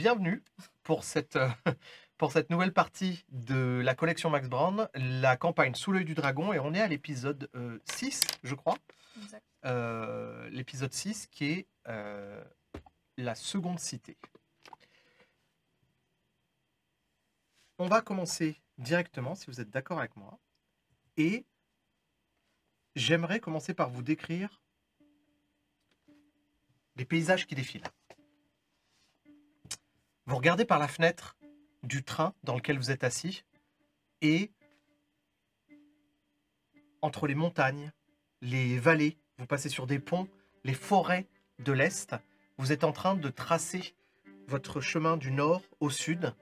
bienvenue pour cette, pour cette nouvelle partie de la collection Max Brown, la campagne Sous l'œil du dragon, et on est à l'épisode 6, je crois. Exact. L'épisode 6 qui est la seconde cité. On va commencer directement, si vous êtes d'accord avec moi, et j'aimerais commencer par vous décrire les paysages qui défilent. Vous regardez par la fenêtre du train dans lequel vous êtes assis et entre les montagnes, les vallées, vous passez sur des ponts, les forêts de l'Est, vous êtes en train de tracer votre chemin du nord au sud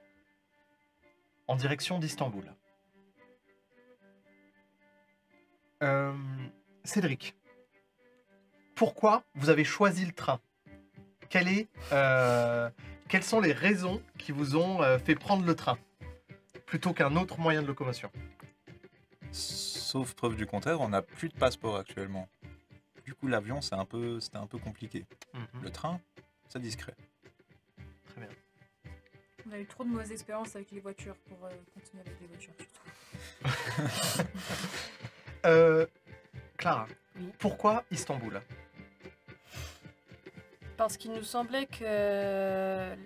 en direction d'Istanbul. Cédric, pourquoi vous avez choisi le train ? Quelles sont les raisons qui vous ont fait prendre le train plutôt qu'un autre moyen de locomotion ? Sauf preuve du contraire, on n'a plus de passeport actuellement. Du coup, l'avion, c'était un peu compliqué. Le train, c'est discret. Très bien. On a eu trop de mauvaises expériences avec les voitures pour continuer avec les voitures. Surtout. Clara, Oui. pourquoi Istanbul ? Parce qu'il nous semblait que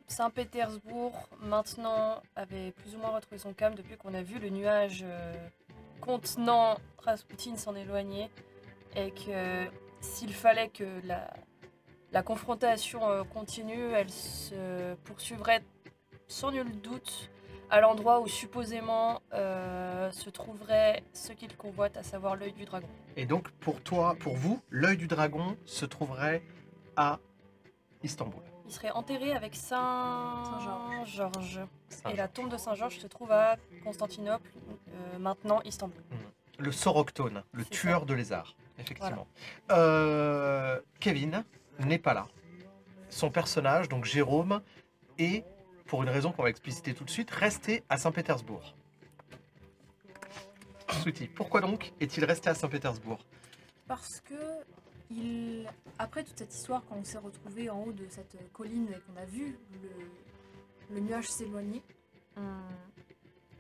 Saint-Pétersbourg, maintenant, avait plus ou moins retrouvé son calme depuis qu'on a vu le nuage contenant Rasputin s'en éloigner. Et que s'il fallait que la confrontation continue, elle se poursuivrait sans nul doute à l'endroit où supposément se trouverait ce qu'il convoite, à savoir l'œil du dragon. Et donc, pour vous, l'œil du dragon se trouverait à Istanbul. Il serait enterré avec Saint-Georges. Et la Saint-Georges. tombe de Saint-Georges se trouve à Constantinople, maintenant Istanbul. Le Soroctone, le C'est tueur ça. de lézards, effectivement. Kevin n'est pas là. Son personnage, donc Jérôme, est, pour une raison qu'on va expliciter tout de suite, resté à Saint-Pétersbourg. Sweetie, pourquoi donc est-il resté à Saint-Pétersbourg ? Parce que après toute cette histoire, quand on s'est retrouvé en haut de cette colline et qu'on a vu le nuage s'éloigner, on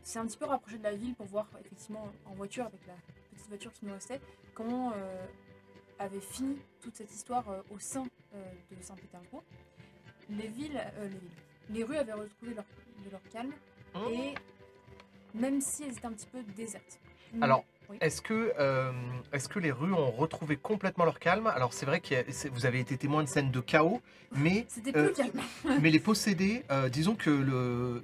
s'est un petit peu rapproché de la ville pour voir effectivement en voiture, avec la petite voiture qui nous restait, comment avait fini toute cette histoire au sein de Saint-Pétersbourg. Les rues avaient retrouvé leur calme, et même si elles étaient un petit peu désertes. Alors, Oui. est-ce que les rues ont retrouvé complètement leur calme ? Alors, c'est vrai que vous avez été témoin de scènes de chaos, mais, C'était plus calme. mais les possédés, disons que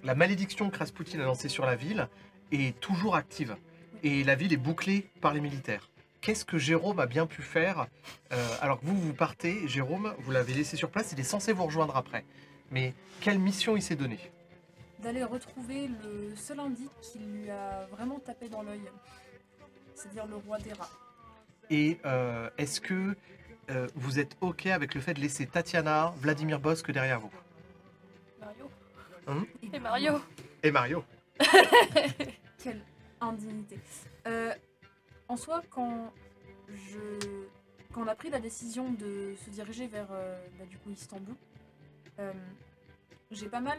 la malédiction que Rasputin a lancée sur la ville est toujours active. Et la ville est bouclée par les militaires. Qu'est-ce que Jérôme a bien pu faire alors que vous partez, Jérôme, vous l'avez laissé sur place, il est censé vous rejoindre après. Mais quelle mission il s'est donnée ? D'aller retrouver le seul indice qui lui a vraiment tapé dans l'œil, c'est-à-dire le roi des rats. Et est-ce que vous êtes OK avec le fait de laisser Tatiana, Vladimir Bosque derrière vous ? Mario. Et Mario. Et Mario ? Quelle indignité. En soi, quand on a pris la décision de se diriger vers du coup Istanbul, j'ai pas mal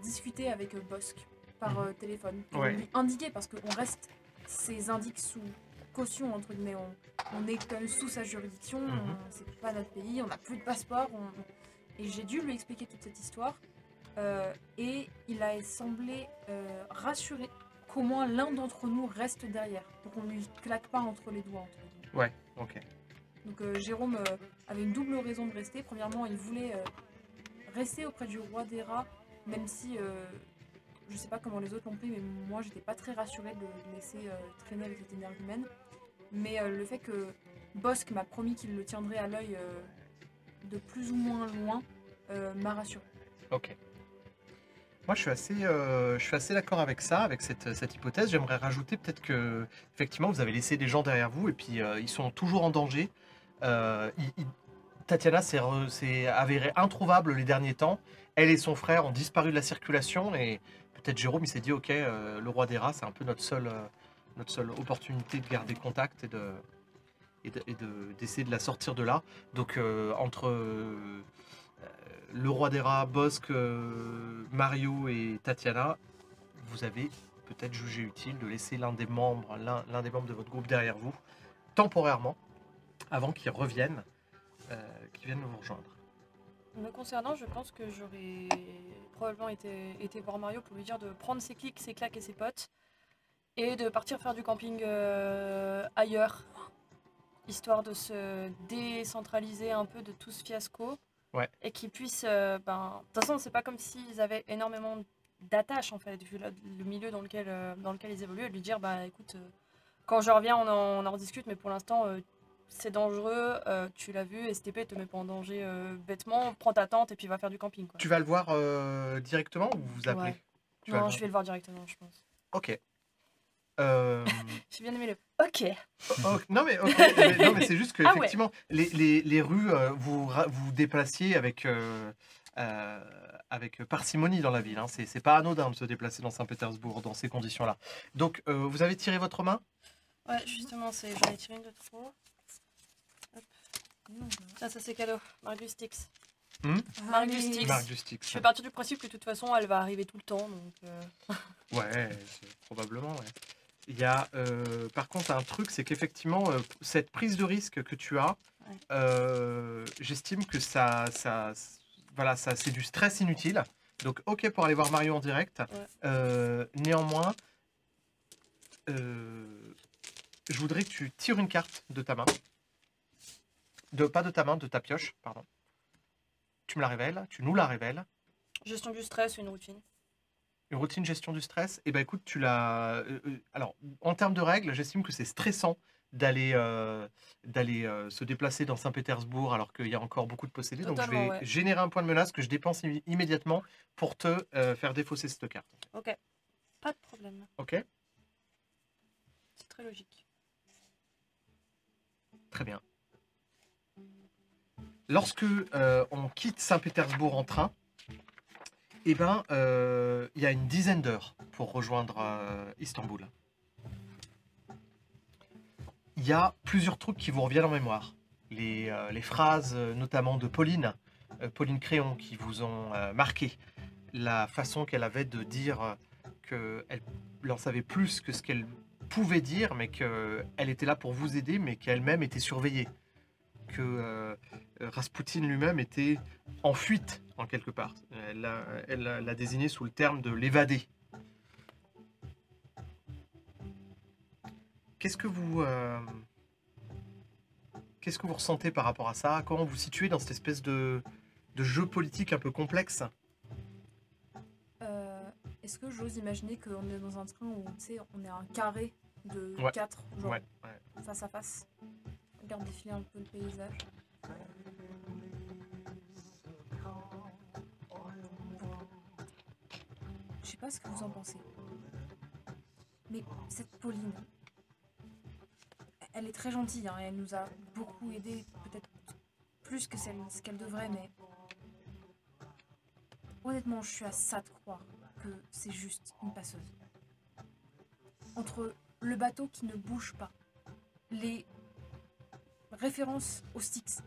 discuté avec Bosque par téléphone pour Ouais. lui indiquer, parce qu'on reste ses indices sous caution, entre guillemets, on est quand même sous sa juridiction, c'est pas notre pays, on n'a plus de passeport, et j'ai dû lui expliquer toute cette histoire, et il a semblé rassuré qu'au moins l'un d'entre nous reste derrière, pour qu'on lui claque pas entre les doigts, entre guillemets. Ouais, OK. Donc Jérôme avait une double raison de rester. Premièrement, il voulait rester auprès du roi des rats, même si je sais pas comment les autres l'ont pris, mais moi j'étais pas très rassurée de le laisser traîner avec cette énergumène. Mais le fait que Bosque m'a promis qu'il le tiendrait à l'œil de plus ou moins loin m'a rassurée. OK. Moi, je suis assez d'accord avec ça, avec cette hypothèse. J'aimerais rajouter peut-être que, effectivement, vous avez laissé des gens derrière vous et puis ils sont toujours en danger. Tatiana s'est avérée introuvable les derniers temps. Elle et son frère ont disparu de la circulation et peut-être Jérôme, il s'est dit, OK, le roi des rats, c'est un peu notre seule opportunité de garder contact et d'essayer de la sortir de là. Donc, entre le roi des rats, Bosque, Mario et Tatiana, vous avez peut-être jugé utile de laisser l'un des membres de votre groupe derrière vous, temporairement, avant qu'ils reviennent, qu'ils viennent vous rejoindre. Me concernant, je pense que j'aurais probablement été voir Mario pour lui dire de prendre ses clics, ses claques et ses potes et de partir faire du camping ailleurs, histoire de se décentraliser un peu de tout ce fiasco. Ouais. Et qu'ils puissent... de toute façon, c'est pas comme s'ils avaient énormément d'attaches, en fait, vu le milieu dans lequel ils évoluent, et de lui dire, écoute, quand je reviens, on en rediscute, mais pour l'instant, c'est dangereux, tu l'as vu, STP te met pas en danger bêtement, prends ta tente et puis va faire du camping, quoi. Tu vas le voir directement ou vous appelez? Ouais. Tu vas le Non, voir. je vais le voir directement, je pense. Ok. J'ai bien aimé le... Ok. Non mais c'est juste que Ah ouais. effectivement les rues vous déplaciez avec parcimonie dans la ville. Hein. C'est pas anodin de se déplacer dans Saint-Pétersbourg dans ces conditions-là. Donc vous avez tiré votre main. Ouais, justement, j'en ai tiré une de trop. Hop. Ça c'est cadeau. Marc du Styx. Marc du Styx. Marc du Styx. Je fais partir du principe que de toute façon, elle va arriver tout le temps, donc... Ouais, probablement. Ouais. Il y a par contre un truc, c'est qu'effectivement cette prise de risque que tu as, j'estime que ça c'est du stress inutile. Donc ok pour aller voir Mario en direct. Ouais. Néanmoins, je voudrais que tu tires une carte de ta main. Pas de ta main, de ta pioche, pardon. Tu me la révèles, tu nous la révèles. Gestion du stress, une routine. Une routine gestion du stress. Et ben écoute, tu l'as. Alors, en termes de règles, j'estime que c'est stressant d'aller se déplacer dans Saint-Pétersbourg alors qu'il y a encore beaucoup de possédés. Totalement, donc je vais générer un point de menace que je dépense immédiatement pour te faire défausser cette carte. Ok. Pas de problème. Ok. C'est très logique. Très bien. Lorsque on quitte Saint-Pétersbourg en train, eh ben, il y a une dizaine d'heures pour rejoindre Istanbul. Il y a plusieurs trucs qui vous reviennent en mémoire. Les phrases, notamment de Pauline Créon, qui vous ont marqué. La façon qu'elle avait de dire qu'elle en savait plus que ce qu'elle pouvait dire, mais qu'elle était là pour vous aider, mais qu'elle-même était surveillée. Que Raspoutine lui-même était en fuite, en quelque part. Elle l'a désigné sous le terme de l'évadé. Qu'est-ce que vous ressentez par rapport à ça? Comment vous situez dans cette espèce de jeu politique un peu complexe? Est-ce que j'ose imaginer qu'on est dans un train où on est un carré de 4, genre face à face? Regarde défiler un peu le paysage. Je sais pas ce que vous en pensez. Mais cette Pauline, elle est très gentille, hein, et elle nous a beaucoup aidé, peut-être plus que ce qu'elle devrait, mais honnêtement, je suis à ça de croire que c'est juste une passeuse. Entre le bateau qui ne bouge pas, les référence au Styx.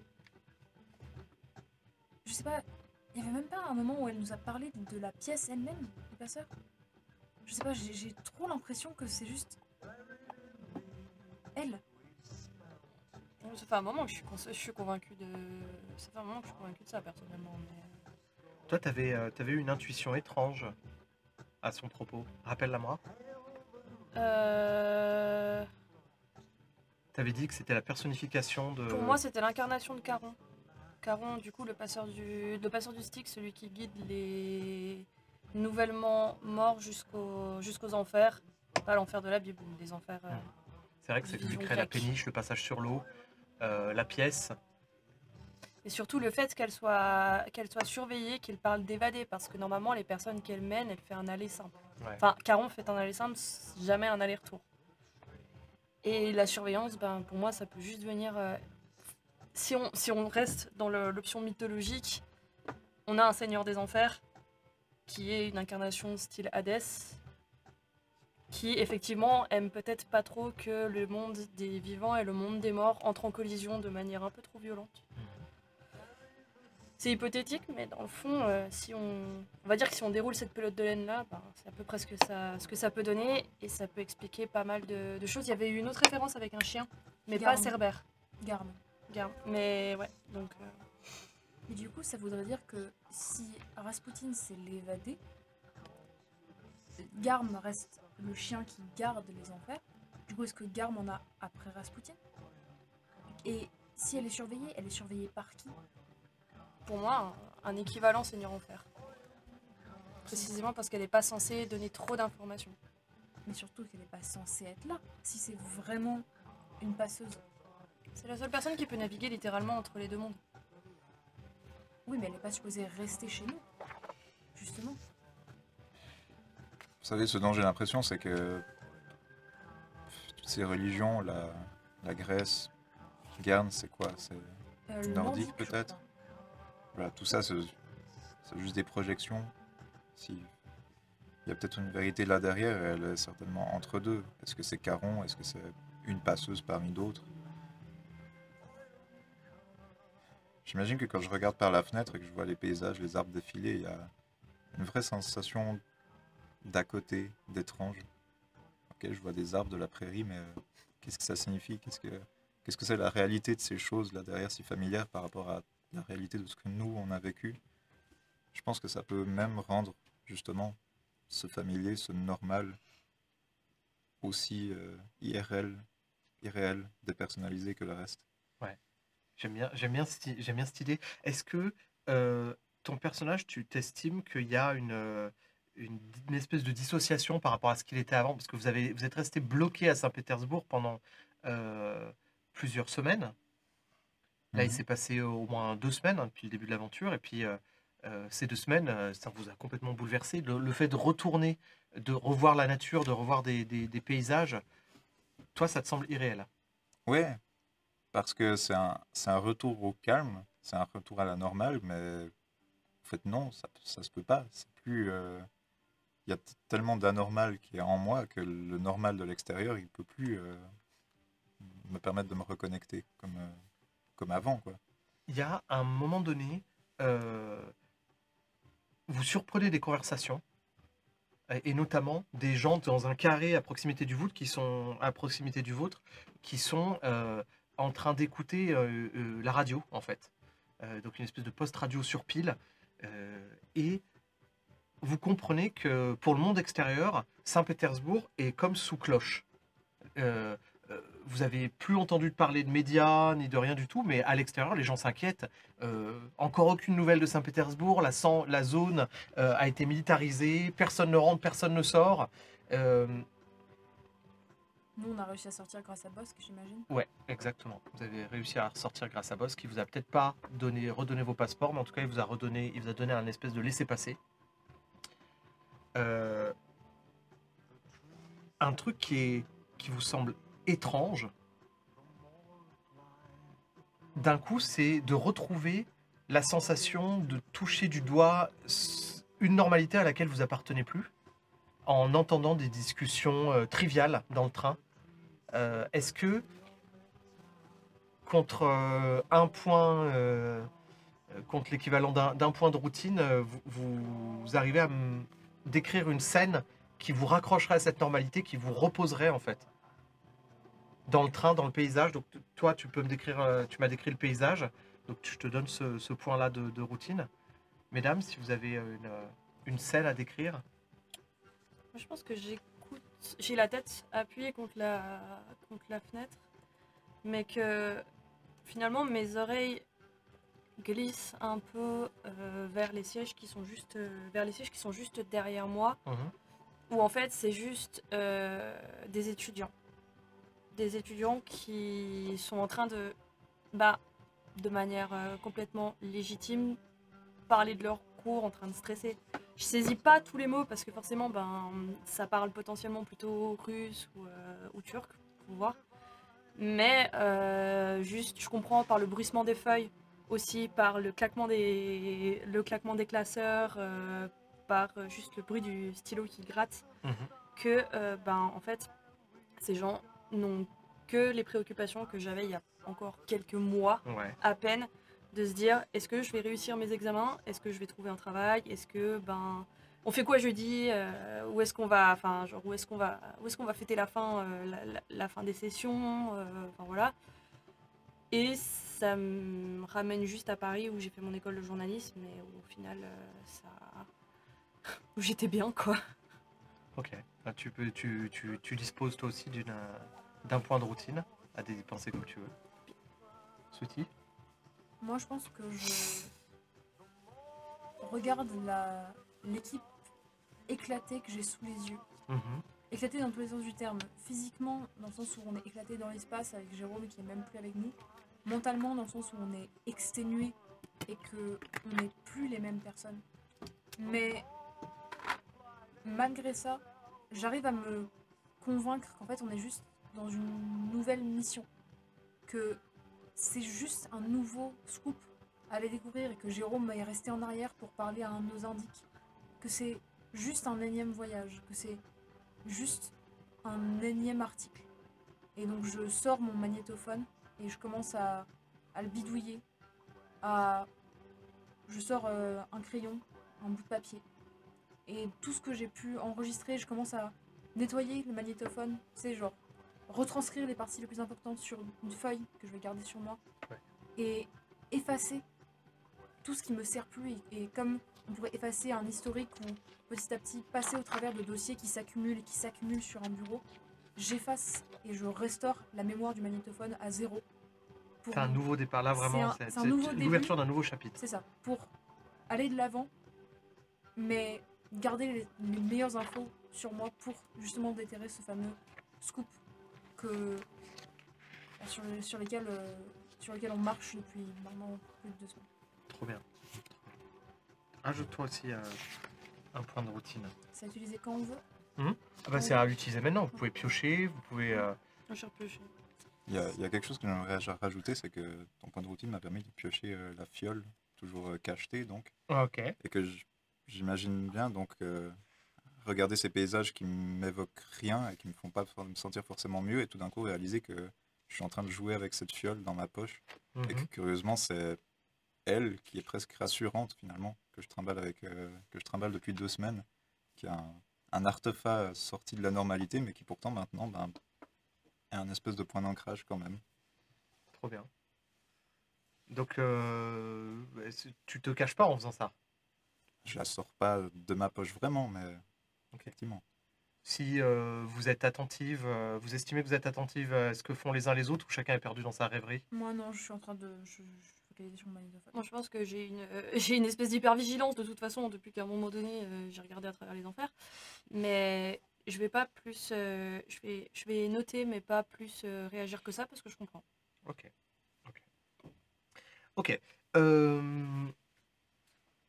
Je sais pas, il y avait même pas un moment où elle nous a parlé de la pièce elle-même, le passeur. Je sais pas, j'ai trop l'impression que c'est juste elle. Ça fait un moment que je suis convaincue de... Ça fait un moment que je suis convaincue de ça, personnellement. Mais... Toi, t'avais eu une intuition étrange à son propos. Rappelle-la moi. T'avais dit que c'était la personnification de... Pour moi, c'était l'incarnation de Caron. Caron, du coup, le passeur du Styx, celui qui guide les nouvellement morts jusqu'aux enfers. Pas l'enfer de la Bible, les enfers... C'est vrai que c'est lui qui crée la péniche, le passage sur l'eau, la pièce. Et surtout le fait qu'elle soit surveillée, qu'il parle d'évader, parce que normalement, les personnes qu'elle mène, elle fait un aller simple. Ouais. Enfin, Caron fait un aller simple, jamais un aller-retour. Et la surveillance, pour moi, ça peut juste venir... Si on reste dans l'option mythologique, on a un seigneur des enfers, qui est une incarnation style Hadès, qui effectivement aime peut-être pas trop que le monde des vivants et le monde des morts entrent en collision de manière un peu trop violente. C'est hypothétique, mais dans le fond, si on va dire que si on déroule cette pelote de laine là, ben, c'est à peu près ce que ça peut donner et ça peut expliquer pas mal de choses. Il y avait eu une autre référence avec un chien, mais pas Garm. Cerbère. Garm. Garm. Mais ouais, donc Et du coup, ça voudrait dire que si Rasputin s'est l'évadé, Garm reste le chien qui garde les enfers. Du coup, est-ce que Garm en a après Rasputin? Et si elle est surveillée par qui? pour moi, un équivalent Seigneur Enfer. Précisément parce qu'elle n'est pas censée donner trop d'informations. Mais surtout qu'elle n'est pas censée être là. Si c'est vraiment une passeuse. C'est la seule personne qui peut naviguer littéralement entre les deux mondes. Oui, mais elle n'est pas supposée rester chez nous. Justement. Vous savez, ce dont j'ai l'impression, c'est que toutes ces religions, la Grèce, Guernes, c'est quoi? C'est nordique, je peut-être? crois. Voilà, tout ça, c'est juste des projections. Si... Il y a peut-être une vérité là derrière, et elle est certainement entre deux. Est-ce que c'est Caron? Est-ce que c'est une passeuse parmi d'autres? J'imagine que quand je regarde par la fenêtre et que je vois les paysages, les arbres défiler, il y a une vraie sensation d'à côté, d'étrange. Ok, je vois des arbres de la prairie, mais qu'est-ce que ça signifie? Qu'est-ce que c'est la réalité de ces choses là derrière si familières par rapport à la réalité de ce que nous on a vécu? Je pense que ça peut même rendre justement ce familier, ce normal aussi irréel, dépersonnalisé que le reste. J'aime bien cette idée. Est-ce que ton personnage, tu t'estimes qu'il y a une espèce de dissociation par rapport à ce qu'il était avant? Parce que vous êtes resté bloqué à Saint-Pétersbourg pendant plusieurs semaines. Là, il s'est passé au moins 2 semaines, hein, depuis le début de l'aventure. Et puis, ces 2 semaines, ça vous a complètement bouleversé. Le fait de retourner, de revoir la nature, de revoir des paysages, toi, ça te semble irréel? Ouais, parce que c'est un retour au calme, c'est un retour à la normale, mais en fait non, ça se peut pas. C'est plus, il y a tellement d'anormal qui est en moi que le normal de l'extérieur, il peut plus me permettre de me reconnecter comme avant, quoi. Il y a un moment donné, vous surprenez des conversations, et notamment des gens dans un carré à proximité du vôtre qui sont en train d'écouter la radio, en fait. Donc une espèce de post-radio sur pile. Et vous comprenez que pour le monde extérieur, Saint-Pétersbourg est comme sous cloche. Euh, Vous avez plus entendu parler de médias ni de rien du tout, mais à l'extérieur, les gens s'inquiètent. Encore aucune nouvelle de Saint-Pétersbourg, la zone a été militarisée, personne ne rentre, personne ne sort. Nous, on a réussi à sortir grâce à Bosque, j'imagine. Ouais, exactement. Vous avez réussi à ressortir grâce à Boss, qui vous a peut-être pas redonné vos passeports, mais en tout cas, il vous a donné un espèce de laissez-passer. Un truc qui vous semble étrange, d'un coup, c'est de retrouver la sensation de toucher du doigt une normalité à laquelle vous appartenez plus, en entendant des discussions triviales dans le train. Est-ce que contre contre l'équivalent d'un point de routine, vous arrivez à me décrire une scène qui vous raccrocherait à cette normalité, qui vous reposerait en fait dans le train, dans le paysage? Donc toi, tu peux me décrire, tu m'as décrit le paysage, donc je te donne ce point-là de routine. Mesdames, si vous avez une scène à décrire. Moi, je pense que j'ai la tête appuyée contre la fenêtre, mais que finalement mes oreilles glissent un peu vers les sièges qui sont juste derrière moi, où en fait c'est juste des étudiants qui sont en train de manière complètement légitime parler de leur cours, en train de stresser. Je saisis pas tous les mots parce que forcément ça parle potentiellement plutôt russe ou turc, pour voir. Mais juste je comprends par le bruissement des feuilles, aussi par le claquement des classeurs, par juste le bruit du stylo qui gratte, que en fait ces gens n'ont que les préoccupations que j'avais il y a encore quelques mois à peine, de se dire est-ce que je vais réussir mes examens, est-ce que je vais trouver un travail, est-ce que on fait quoi jeudi, où est-ce qu'on va, enfin genre où est-ce qu'on va fêter la fin, la fin des sessions, enfin voilà. Et ça me ramène juste à Paris où j'ai fait mon école de journalisme et où, au final où j'étais bien quoi. Ok. Là, tu disposes toi aussi d'un point de routine à dépenser comme tu veux. Souti. Moi, je pense que je regarde l'équipe éclatée que j'ai sous les yeux. Éclatée dans tous les sens du terme. Physiquement, dans le sens où on est éclaté dans l'espace avec Jérôme qui est même plus avec nous. Mentalement, dans le sens où on est exténué et qu'on n'est plus les mêmes personnes. Mais malgré ça, j'arrive à me convaincre qu'en fait on est juste dans une nouvelle mission. Que c'est juste un nouveau scoop à aller découvrir et que Jérôme est resté en arrière pour parler à un de nos indiques. Que c'est juste un énième voyage, que c'est juste un énième article. Et donc je sors mon magnétophone et je commence à le bidouiller. Je sors un crayon, un bout de papier. Et tout ce que j'ai pu enregistrer, je commence à nettoyer le magnétophone. C'est genre retranscrire les parties les plus importantes sur une feuille que je vais garder sur moi. Ouais. Et effacer tout ce qui me sert plus. Et comme on pourrait effacer un historique ou petit à petit passer au travers de dossiers qui s'accumulent et qui s'accumulent sur un bureau, j'efface et je restaure la mémoire du magnétophone à 0. C'est un nouveau départ là, vraiment. C'est un nouveau début. L'ouverture d'un nouveau chapitre. C'est ça, pour aller de l'avant, mais garder les meilleures infos sur moi pour justement déterrer ce fameux scoop sur lesquels on marche depuis maintenant plus de 2 semaines. Trop bien. Ajoute-toi aussi un point de routine. C'est à utiliser quand on veut. Ah bah, c'est à utiliser maintenant. Vous pouvez piocher, vous pouvez. Je repioche. Il y a quelque chose que j'aimerais rajouter, c'est que ton point de routine m'a permis de piocher la fiole, toujours cachetée donc. Ok. Et que j'imagine bien donc regarder ces paysages qui m'évoquent rien et qui me font pas me sentir forcément mieux et tout d'un coup réaliser que je suis en train de jouer avec cette fiole dans ma poche et que curieusement c'est elle qui est presque rassurante finalement que je trimballe depuis 2 semaines, qui a un artefact sorti de la normalité mais qui pourtant maintenant est un espèce de point d'ancrage quand même. Trop bien. Donc tu te caches pas en faisant ça. Je la sors pas de ma poche vraiment, mais effectivement. Si vous êtes attentive, vous estimez que vous êtes attentive à ce que font les uns les autres ou chacun est perdu dans sa rêverie? Moi non, je suis en train de focaliser sur mon magnétophone. Moi je pense que j'ai une espèce d'hypervigilance de toute façon depuis qu'à un moment donné j'ai regardé à travers les enfers. Mais je vais pas plus, je vais noter mais pas plus réagir que ça parce que je comprends. Ok.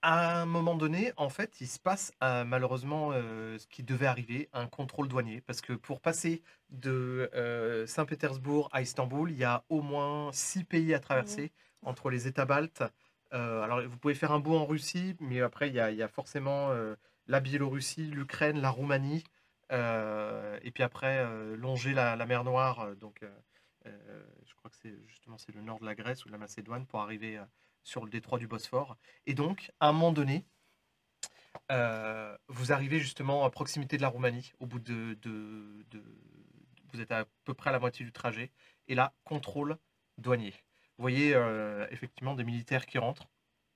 À un moment donné, en fait, il se passe malheureusement ce qui devait arriver, un contrôle douanier. Parce que pour passer de Saint-Pétersbourg à Istanbul, il y a au moins 6 pays à traverser entre les États baltes. Alors, vous pouvez faire un bout en Russie, mais après, il y a forcément la Biélorussie, l'Ukraine, la Roumanie. Et puis après, longer la mer Noire. Je crois que c'est le nord de la Grèce ou de la Macédoine pour arriver sur le détroit du Bosphore. Et donc, à un moment donné, vous arrivez justement à proximité de la Roumanie, au bout vous êtes à peu près à la moitié du trajet. Et là, contrôle douanier. Vous voyez effectivement des militaires qui rentrent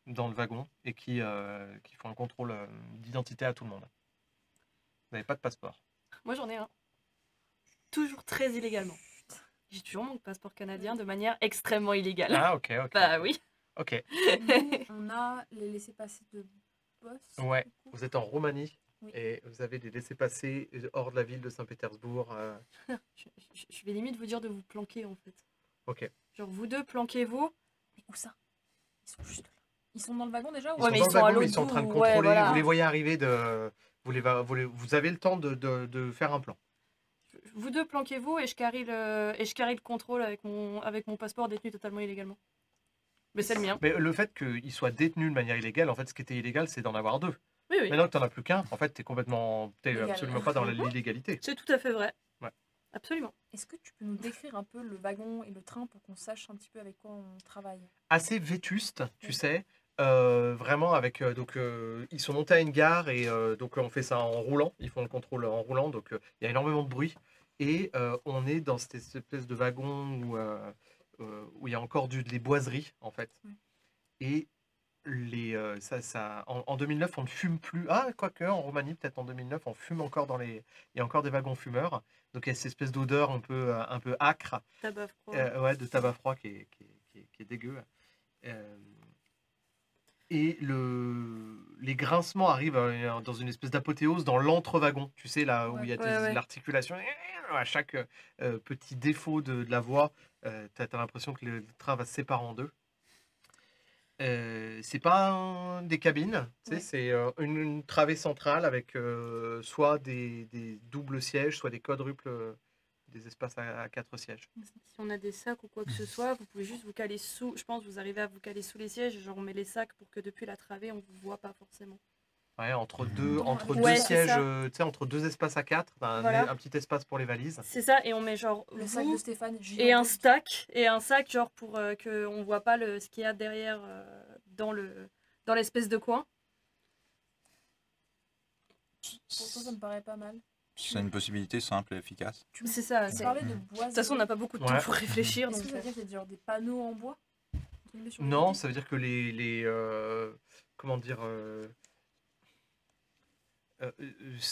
dans le wagon et qui font un contrôle d'identité à tout le monde. Vous n'avez pas de passeport. Moi j'en ai un. Toujours très illégalement. J'ai toujours mon passeport canadien de manière extrêmement illégale. Ah, ok. Bah oui. Ok. Nous, on a les laissez-passer de boss. Ouais, vous êtes en Roumanie Oui. et vous avez des laissez-passer hors de la ville de Saint-Pétersbourg. Je vais limite vous dire de vous planquer en fait. Ok. Genre vous deux planquez-vous. Mais où ça? Ils sont juste là. Ils sont dans le wagon déjà ou Ouais, mais dans ils le sont à wagon, l'autre ils sont en train de bout, contrôler. ouais, voilà. Vous les voyez arriver vous avez le temps de faire un plan. Vous deux planquez-vous et je carry le contrôle avec mon passeport détenu totalement illégalement. Mais c'est le mien. Mais le fait qu'il soit détenu de manière illégale, en fait, ce qui était illégal, c'est d'en avoir 2. Oui. Maintenant que tu n'en as plus qu'un, en fait, t'es Légal. absolument pas dans l'illégalité. C'est tout à fait vrai. Ouais. Absolument. Est-ce que tu peux nous décrire un peu le wagon et le train pour qu'on sache un petit peu avec quoi on travaille? Assez vétuste, tu Oui. sais. Vraiment avec ils sont montés à une gare et donc on fait ça en roulant. Ils font le contrôle en roulant, donc il y a énormément de bruit et on est dans cette espèce de wagon où il y a encore des boiseries en fait. Oui. Et en 2009 on ne fume plus. Ah quoique en Roumanie peut-être en 2009 on fume encore il y a encore des wagons fumeurs. Donc il y a cette espèce d'odeur un peu âcre, Tabac froid. ouais, de tabac froid qui est dégueu. Euh, et les grincements arrivent dans une espèce d'apothéose dans l'entre-wagon, tu sais, là où il y a Ouais. l'articulation. À chaque petit défaut de la voie, tu as l'impression que le train va se séparer en deux. C'est pas des cabines, tu sais, Ouais. c'est une travée centrale avec soit des doubles sièges, soit des quadruples, des espaces à 4 sièges. Si on a des sacs ou quoi que ce soit, vous pouvez juste vous caler sous. Je pense que vous arrivez à vous caler sous les sièges. Genre, on met les sacs pour que depuis la travée, on vous voit pas forcément. Ouais, entre Ouais, deux c'est sièges, ça. Tu sais, entre deux espaces à 4, t'as Voilà. un petit espace pour les valises. C'est ça, et on met genre Le sac vous de Stéphane, et un gigantesque. sac genre pour que on voit pas ce qu'il y a derrière dans l'espèce de coin. Pour toi, ça me paraît pas mal. C'est une possibilité simple et efficace. C'est ça. Tu c'est- parlais de De bois. toute façon, on n'a pas beaucoup de temps Ouais. pour réfléchir, Est-ce donc que ça veut dire qu'il y a genre des panneaux en bois entre guillemets, sur les Non, côtés ça veut dire que comment dire,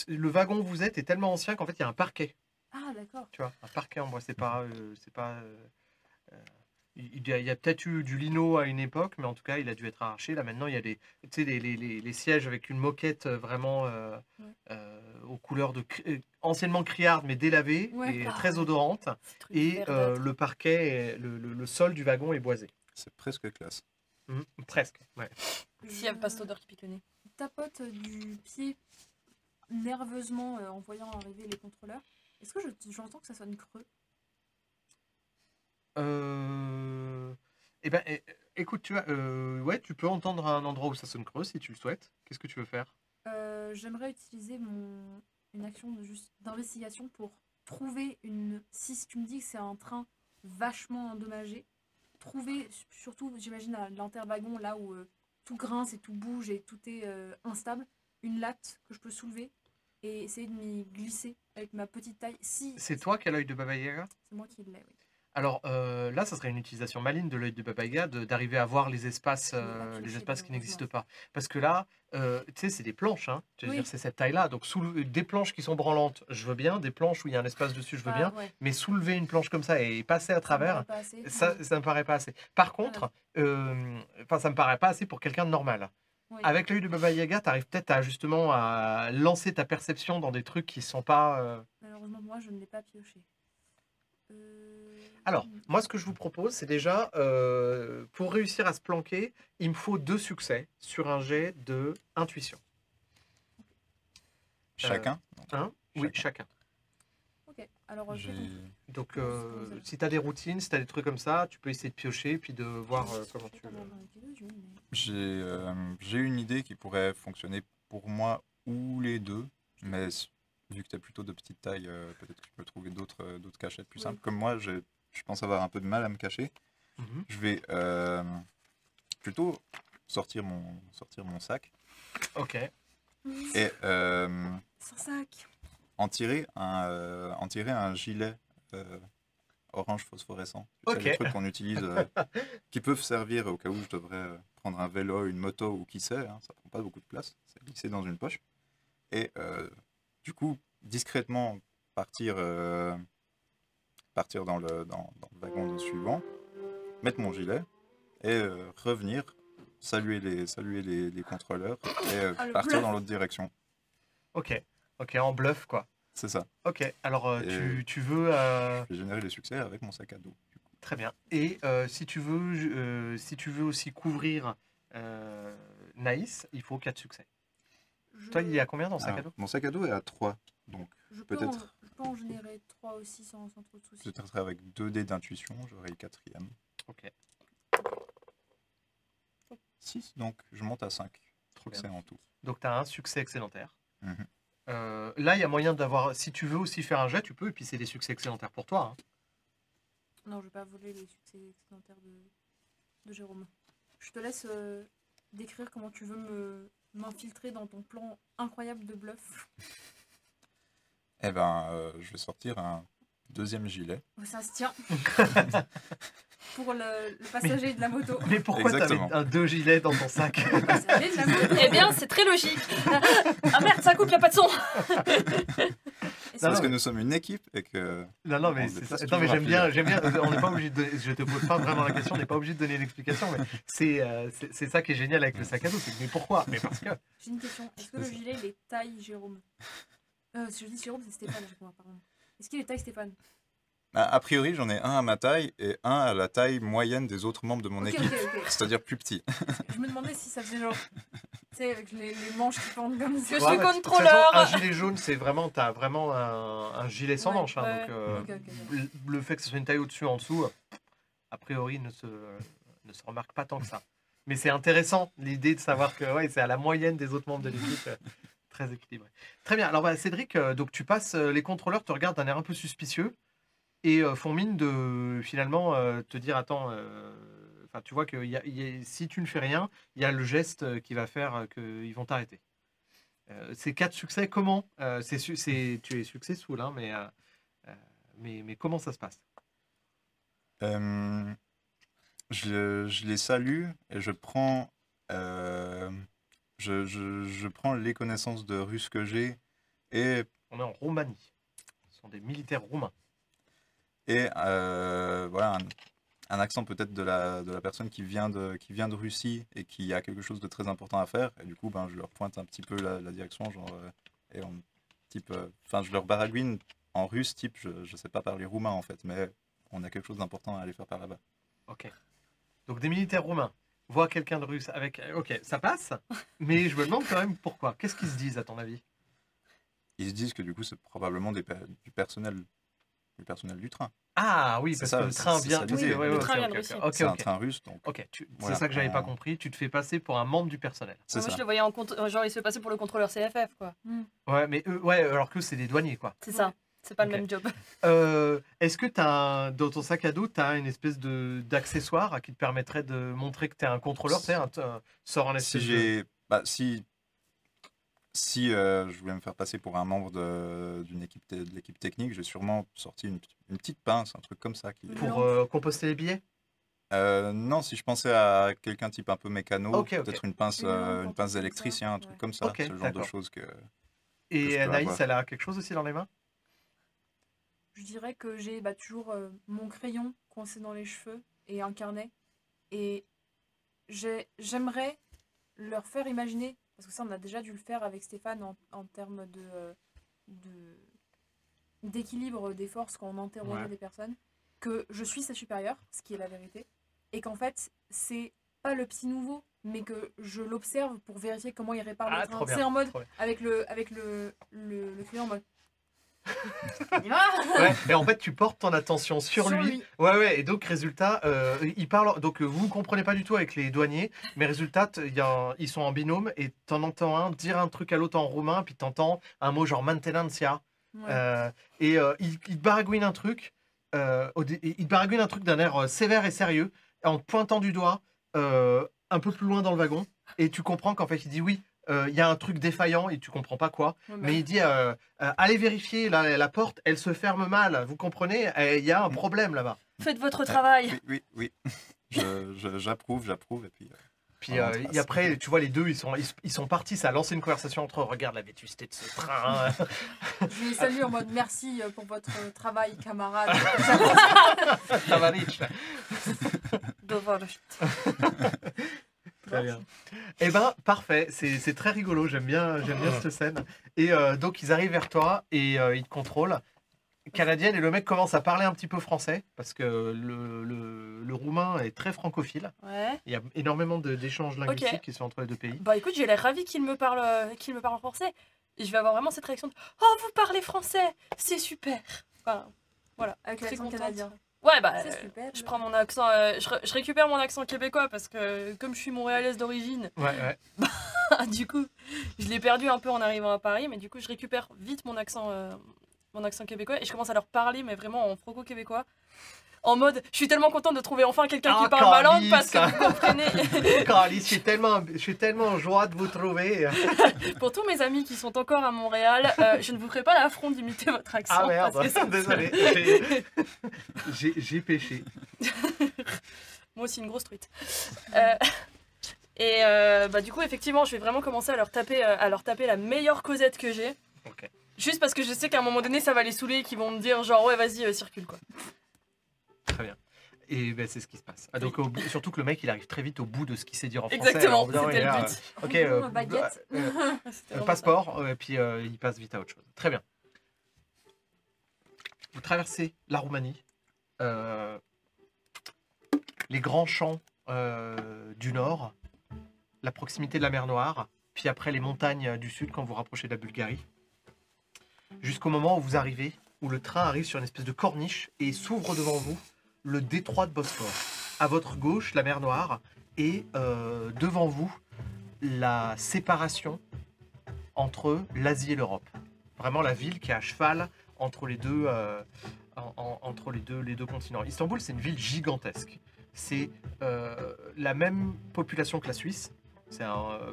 le wagon où vous êtes est tellement ancien qu'en fait il y a un parquet, Ah, d'accord. tu vois, un parquet en bois. C'est pas, il y a peut-être eu du lino à une époque, mais en tout cas il a dû être arraché. Là maintenant il y a tu sais, les sièges avec une moquette vraiment aux couleurs anciennement criarde mais délavée Ouais. et Ah très ouais. odorante. Ces trucs Et verdâtres. le parquet, le sol du wagon est boisé. C'est presque classe. Presque, ouais. S'il n'y avait pas cette odeur qui pique le nez. Tapote du pied nerveusement en voyant arriver les contrôleurs. Est-ce que j'entends que ça sonne creux? Eh ben, écoute, tu vois, ouais, tu peux entendre un endroit où ça sonne creux si tu le souhaites. Qu'est-ce que tu veux faire? J'aimerais utiliser une action d'investigation pour trouver si tu me dis que c'est un train vachement endommagé, trouver surtout, j'imagine, à l'interwagon, là où tout grince et tout bouge et tout est instable, une latte que je peux soulever et essayer de m'y glisser avec ma petite taille. Si C'est toi qui as l'œil de Baba Yaga? c'est moi qui l'ai, oui. Alors là, ça serait une utilisation maligne de l'œil de Baba Yaga d'arriver à voir les espaces, Je ne vais pas piocher, qui malheureusement. n'existent pas. Parce que là, tu sais, c'est des planches, hein. Je veux Oui. dire, c'est cette taille-là. Donc des planches qui sont branlantes, je veux bien. Des planches où il y a un espace dessus, je veux bien. Ouais, Mais soulever une planche comme ça et passer à ça me travers, paraît pas assez. ça me paraît pas assez. Par contre, ça me paraît pas assez pour quelqu'un de normal. Oui. Avec l'œil de Baba Yaga, tu arrives peut-être à justement à lancer ta perception dans des trucs qui sont pas. Malheureusement, moi, je ne l'ai pas pioché. Alors, moi, ce que je vous propose, c'est déjà, pour réussir à se planquer, il me faut 2 succès sur un jet de intuition. Chacun. Hein? Oui, chacun. Ok, alors J'ai- fais ton truc. Donc, Comment ça si tu as des routines, si tu as des trucs comme ça, tu peux essayer de piocher puis de voir comment tu veux. J'ai une idée qui pourrait fonctionner pour moi ou les deux, mais vu que tu as plutôt de petite taille, peut-être que tu peux trouver d'autres cachettes plus Oui. simples. Comme moi, je pense avoir un peu de mal à me cacher. Mhm. Je vais plutôt sortir mon sac Ok. et Sans sac. en tirer un gilet orange phosphorescent. Tu sais, Ok. les trucs qu'on utilise qui peuvent servir au cas où je devrais prendre un vélo, une moto ou qui sait, hein, ça prend pas beaucoup de place, c'est glissé dans une poche. Et du coup, discrètement partir dans le wagon suivant, mettre mon gilet et revenir, saluer les contrôleurs et Ah, le partir bluff. dans l'autre direction. Ok. Ok, en bluff, quoi. C'est ça. Ok, alors Et- tu veux... Je vais générer les succès avec mon sac à dos. Très bien. Et si tu veux aussi couvrir Naïs, il faut 4 succès. Toi, il y a combien dans le sac à dos? Mon sac à dos est à 3, donc Je peux peut-être- je peux en générer 3 aussi sans trop de soucis. peut-être avec 2 dés d'intuition, j'aurai le 4e. Ok. 6, donc je monte à 5 Trop succès en tout. Donc, tu as un succès excédentaire. Mhm. Là, il y a moyen d'avoir. Si tu veux aussi faire un jet, tu peux, et puis c'est des succès excédentaires pour toi. Hein. Non, je vais pas voler les succès excédentaires de Jérôme. Je te laisse décrire comment tu veux m'infiltrer dans ton plan incroyable de bluff. Eh ben, je vais sortir un deuxième gilet. Oh, ça se tient. Pour le passager de la moto. Mais pourquoi t'avais Exactement. 2 gilets dans ton sac? Le passager de la moto. Eh bien, c'est très logique. Ah merde, ça coupe, y a pas de son. Et Non, Parce c'est- que nous sommes une équipe et que. Non, mais On c'est déplace ça. Non, mais toujours j'aime bien. On n'est pas obligé de donner. Je te pose pas vraiment la question. On n'est pas obligé de donner une explication. Mais c'est ça qui est génial avec le sac à dos. C'est que mais pourquoi? Mais parce que. J'ai une question. Est-ce que le gilet, il est taille Jérôme? Si je dis Jérôme, c'est Stéphane, pardon. Est-ce qu'il est taille Stéphane? A priori, j'en ai un à ma taille et un à la taille moyenne des autres membres de mon Ok, équipe. ok. C'est-à-dire plus petit. Je me demandais si ça faisait genre. Tu sais, avec les manches qui pendent comme ça. Je Ouais, suis bah, de toute contrôleur. façon, un gilet jaune, c'est vraiment. T'as vraiment un gilet sans Ouais, manche. Hein, ouais. donc, Ok, ok. le fait que ce soit une taille au-dessus, en dessous, a priori, ne se remarque pas tant que ça. Mais c'est intéressant, l'idée de savoir que ouais, c'est à la moyenne des autres membres de l'équipe. Très équilibré. Très bien. Alors, bah, Cédric, donc tu passes, les contrôleurs te regardent d'un air un peu suspicieux et font mine de finalement te dire attends, enfin, tu vois que si tu ne fais rien, il y a le geste qui va faire qu'ils vont t'arrêter. Ces 4 succès, comment tu es successful, hein, mais comment ça se passe? Euh, je les salue et je prends, je prends les connaissances de russe que j'ai et, On est en Roumanie. Ce sont des militaires roumains. voilà, un accent peut-être de la personne qui vient de Russie et qui a quelque chose de très important à faire. Et du coup, ben, je leur pointe un petit peu la direction, genre, et en type, enfin, je leur baragouine en russe, type, je sais pas parler roumain en fait, mais on a quelque chose d'important à aller faire par là-bas. Ok. Donc des militaires roumains voient quelqu'un de russe avec. Ok, ça passe. Mais je me demande quand même pourquoi. Qu'est-ce qu'ils se disent à ton avis? Ils se disent que du coup, c'est probablement du personnel du train. Ah oui, C'est parce ça, que le train c'est vient. ça l'idée. Oui, Le train vient de ok, Russie. ok, C'est un ok. train russe, donc Ok, c'est Voilà, ça que j'avais pas on- compris. Tu te fais passer pour un membre du personnel. c'est Moi, ça. je le voyais genre, il se fait passer pour le contrôleur CFF, quoi. Ouais, mais ouais, alors que c'est des douaniers, quoi. C'est ça. C'est pas Ok. le même job. Est-ce que dans ton sac à dos, tu as une espèce d'accessoire qui te permettrait de montrer que tu es un contrôleur? Tu sais, un sort en espèce Si j'ai, bah, si je voulais me faire passer pour un membre de l'équipe technique, j'ai sûrement sorti une petite pince, un truc comme ça. pour composter les billets? Non, si je pensais à quelqu'un type un peu mécano, Ok, ok. peut-être une pince, Une lampe, une pince comme ça, d'électricien, un truc ouais. comme ça, Ok, c'est le genre de d'accord. choses que je Et peux Anaïs, avoir. elle a quelque chose aussi dans les mains? Je dirais que j'ai toujours mon crayon coincé dans les cheveux et un carnet. Et j'aimerais leur faire imaginer, parce que ça on a déjà dû le faire avec Stéphane en termes d'équilibre des forces quand on interrogeait Ouais. des personnes, que je suis sa supérieure, ce qui est la vérité, et qu'en fait c'est pas le psy nouveau, mais que je l'observe pour vérifier comment il répare Ah, le train. trop bien, C'est en mode trop bien. avec le crayon en mode. On y va. Ouais, et en fait, tu portes ton attention sur lui. Ouais, ouais, et donc, résultat, il parle. Donc, vous ne comprenez pas du tout avec les douaniers, mais résultat, ils sont en binôme et t'en entends un dire un truc à l'autre en roumain, puis t'entends un mot genre maintenancia. Ouais. Il te baragouine un truc, il te baragouine un truc d'un air sévère et sérieux, en te pointant du doigt un peu plus loin dans le wagon, et tu comprends qu'en fait, il dit oui. Il y a un truc défaillant et tu comprends pas quoi. Ouais, Mais il dit allez vérifier la porte, elle se ferme mal. Vous comprenez? Il y a un problème là-bas. Faites votre travail. Oui, oui, oui. J'approuve, et puis. Puis Vraiment, et après, tu vois, les deux, ils sont partis. Ça a lancé une conversation entre eux. Regarde la vétusté de ce train. Je les salue en mode merci pour votre travail, camarade. Ça va riche. Dovolj. Très bien. Eh ben, parfait. C'est très rigolo. J'aime bien cette scène. Et donc, ils arrivent vers toi et ils te contrôlent. Canadienne, et le mec commence à parler un petit peu français parce que le roumain est très francophile. Ouais. Il y a énormément d'échanges linguistiques Ok. qui se font entre les deux pays. Bah écoute, j'ai l'air ravie qu'il me parle en français. Et je vais avoir vraiment cette réaction de oh, vous parlez français, c'est super. Enfin, voilà. Avec Très l'accent contente. canadien. Ouais, bah, C'est super. je prends mon accent, je récupère mon accent québécois parce que comme je suis montréalaise d'origine, Ouais, ouais. Du coup, je l'ai perdu un peu en arrivant à Paris, mais du coup, je récupère vite mon accent québécois et je commence à leur parler, mais vraiment en franco-québécois. En mode, je suis tellement contente de trouver enfin quelqu'un qui parle ma langue parce que vous comprenez. Carlis, je suis tellement en joie de vous trouver. Pour tous mes amis qui sont encore à Montréal, je ne vous ferai pas l'affront d'imiter votre accent. Ah merde, parce que ça me- désolé. J'ai péché. Moi aussi, une grosse truite. Du coup, effectivement, je vais vraiment commencer à leur taper la meilleure causette que j'ai. Ok. Juste parce que je sais qu'à un moment donné, ça va les saouler et qu'ils vont me dire genre ouais, vas-y, circule quoi. Très bien. Et ben, c'est ce qui se passe. Ah, donc, surtout que le mec, il arrive très vite au bout de ce qu'il sait dire en français. Exactement, Alors, c'était là, le but. Ok, Baguette. C'était vraiment passeport, et puis il passe vite à autre chose. Très bien. Vous traversez la Roumanie, les grands champs du nord, la proximité de la mer Noire, puis après les montagnes du sud quand vous rapprochez de la Bulgarie, jusqu'au moment où vous arrivez, où le train arrive sur une espèce de corniche et s'ouvre devant vous le détroit de Bosphore. À votre gauche, la mer Noire, et devant vous, la séparation entre l'Asie et l'Europe. Vraiment la ville qui est à cheval entre les deux, les deux continents. Istanbul, c'est une ville gigantesque. C'est la même population que la Suisse. C'est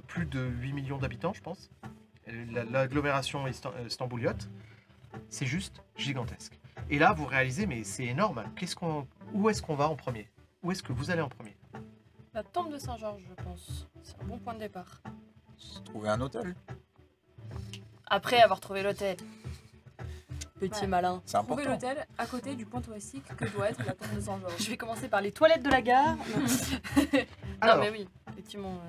plus de 8 millions d'habitants, je pense. L'agglomération istambouliote. C'est juste gigantesque. Et là, vous réalisez, mais c'est énorme. Où est-ce qu'on va en premier? Où est-ce que vous allez en premier? La tombe de Saint-Georges, je pense. C'est un bon point de départ. Trouver un hôtel. Après avoir trouvé l'hôtel. Petit Ouais. malin. C'est Trouver important. l'hôtel à côté du point touristique que doit être la tombe de Saint-Georges. Je vais commencer par les toilettes de la gare. Alors, Non mais oui, effectivement.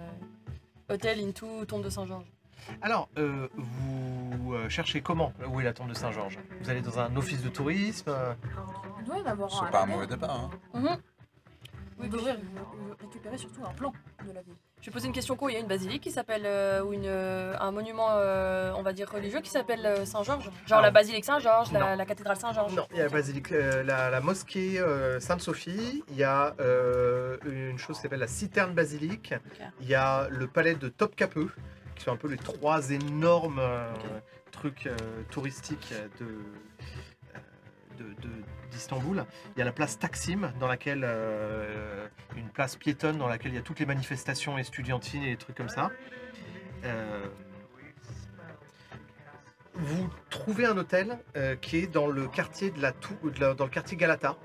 Hôtel into tombe de Saint-Georges. Alors, vous cherchez comment? Où est la tombe de Saint-Georges? Vous allez dans un office de tourisme? Il doit y en avoir un. C'est à pas la un mauvais gare. départ. Hein. Mhm. Vous devriez récupérer surtout un plan de la ville. Je vais poser une question co. Il y a une basilique qui s'appelle, ou un monument, on va dire religieux qui s'appelle Saint-Georges. Genre Ah. la basilique Saint-Georges, Non. la cathédrale Saint-Georges. Non, il y a la basilique, la mosquée Sainte-Sophie, il y a une chose qui s'appelle la citerne basilique, il y a le palais de Topkapı, qui sont un peu les trois énormes trucs touristiques d'Istanbul. Il y a la place Taksim, dans laquelle une place piétonne dans laquelle il y a toutes les manifestations estudiantines et des trucs comme ça. Vous trouvez un hôtel qui est dans le quartier dans le quartier Galata.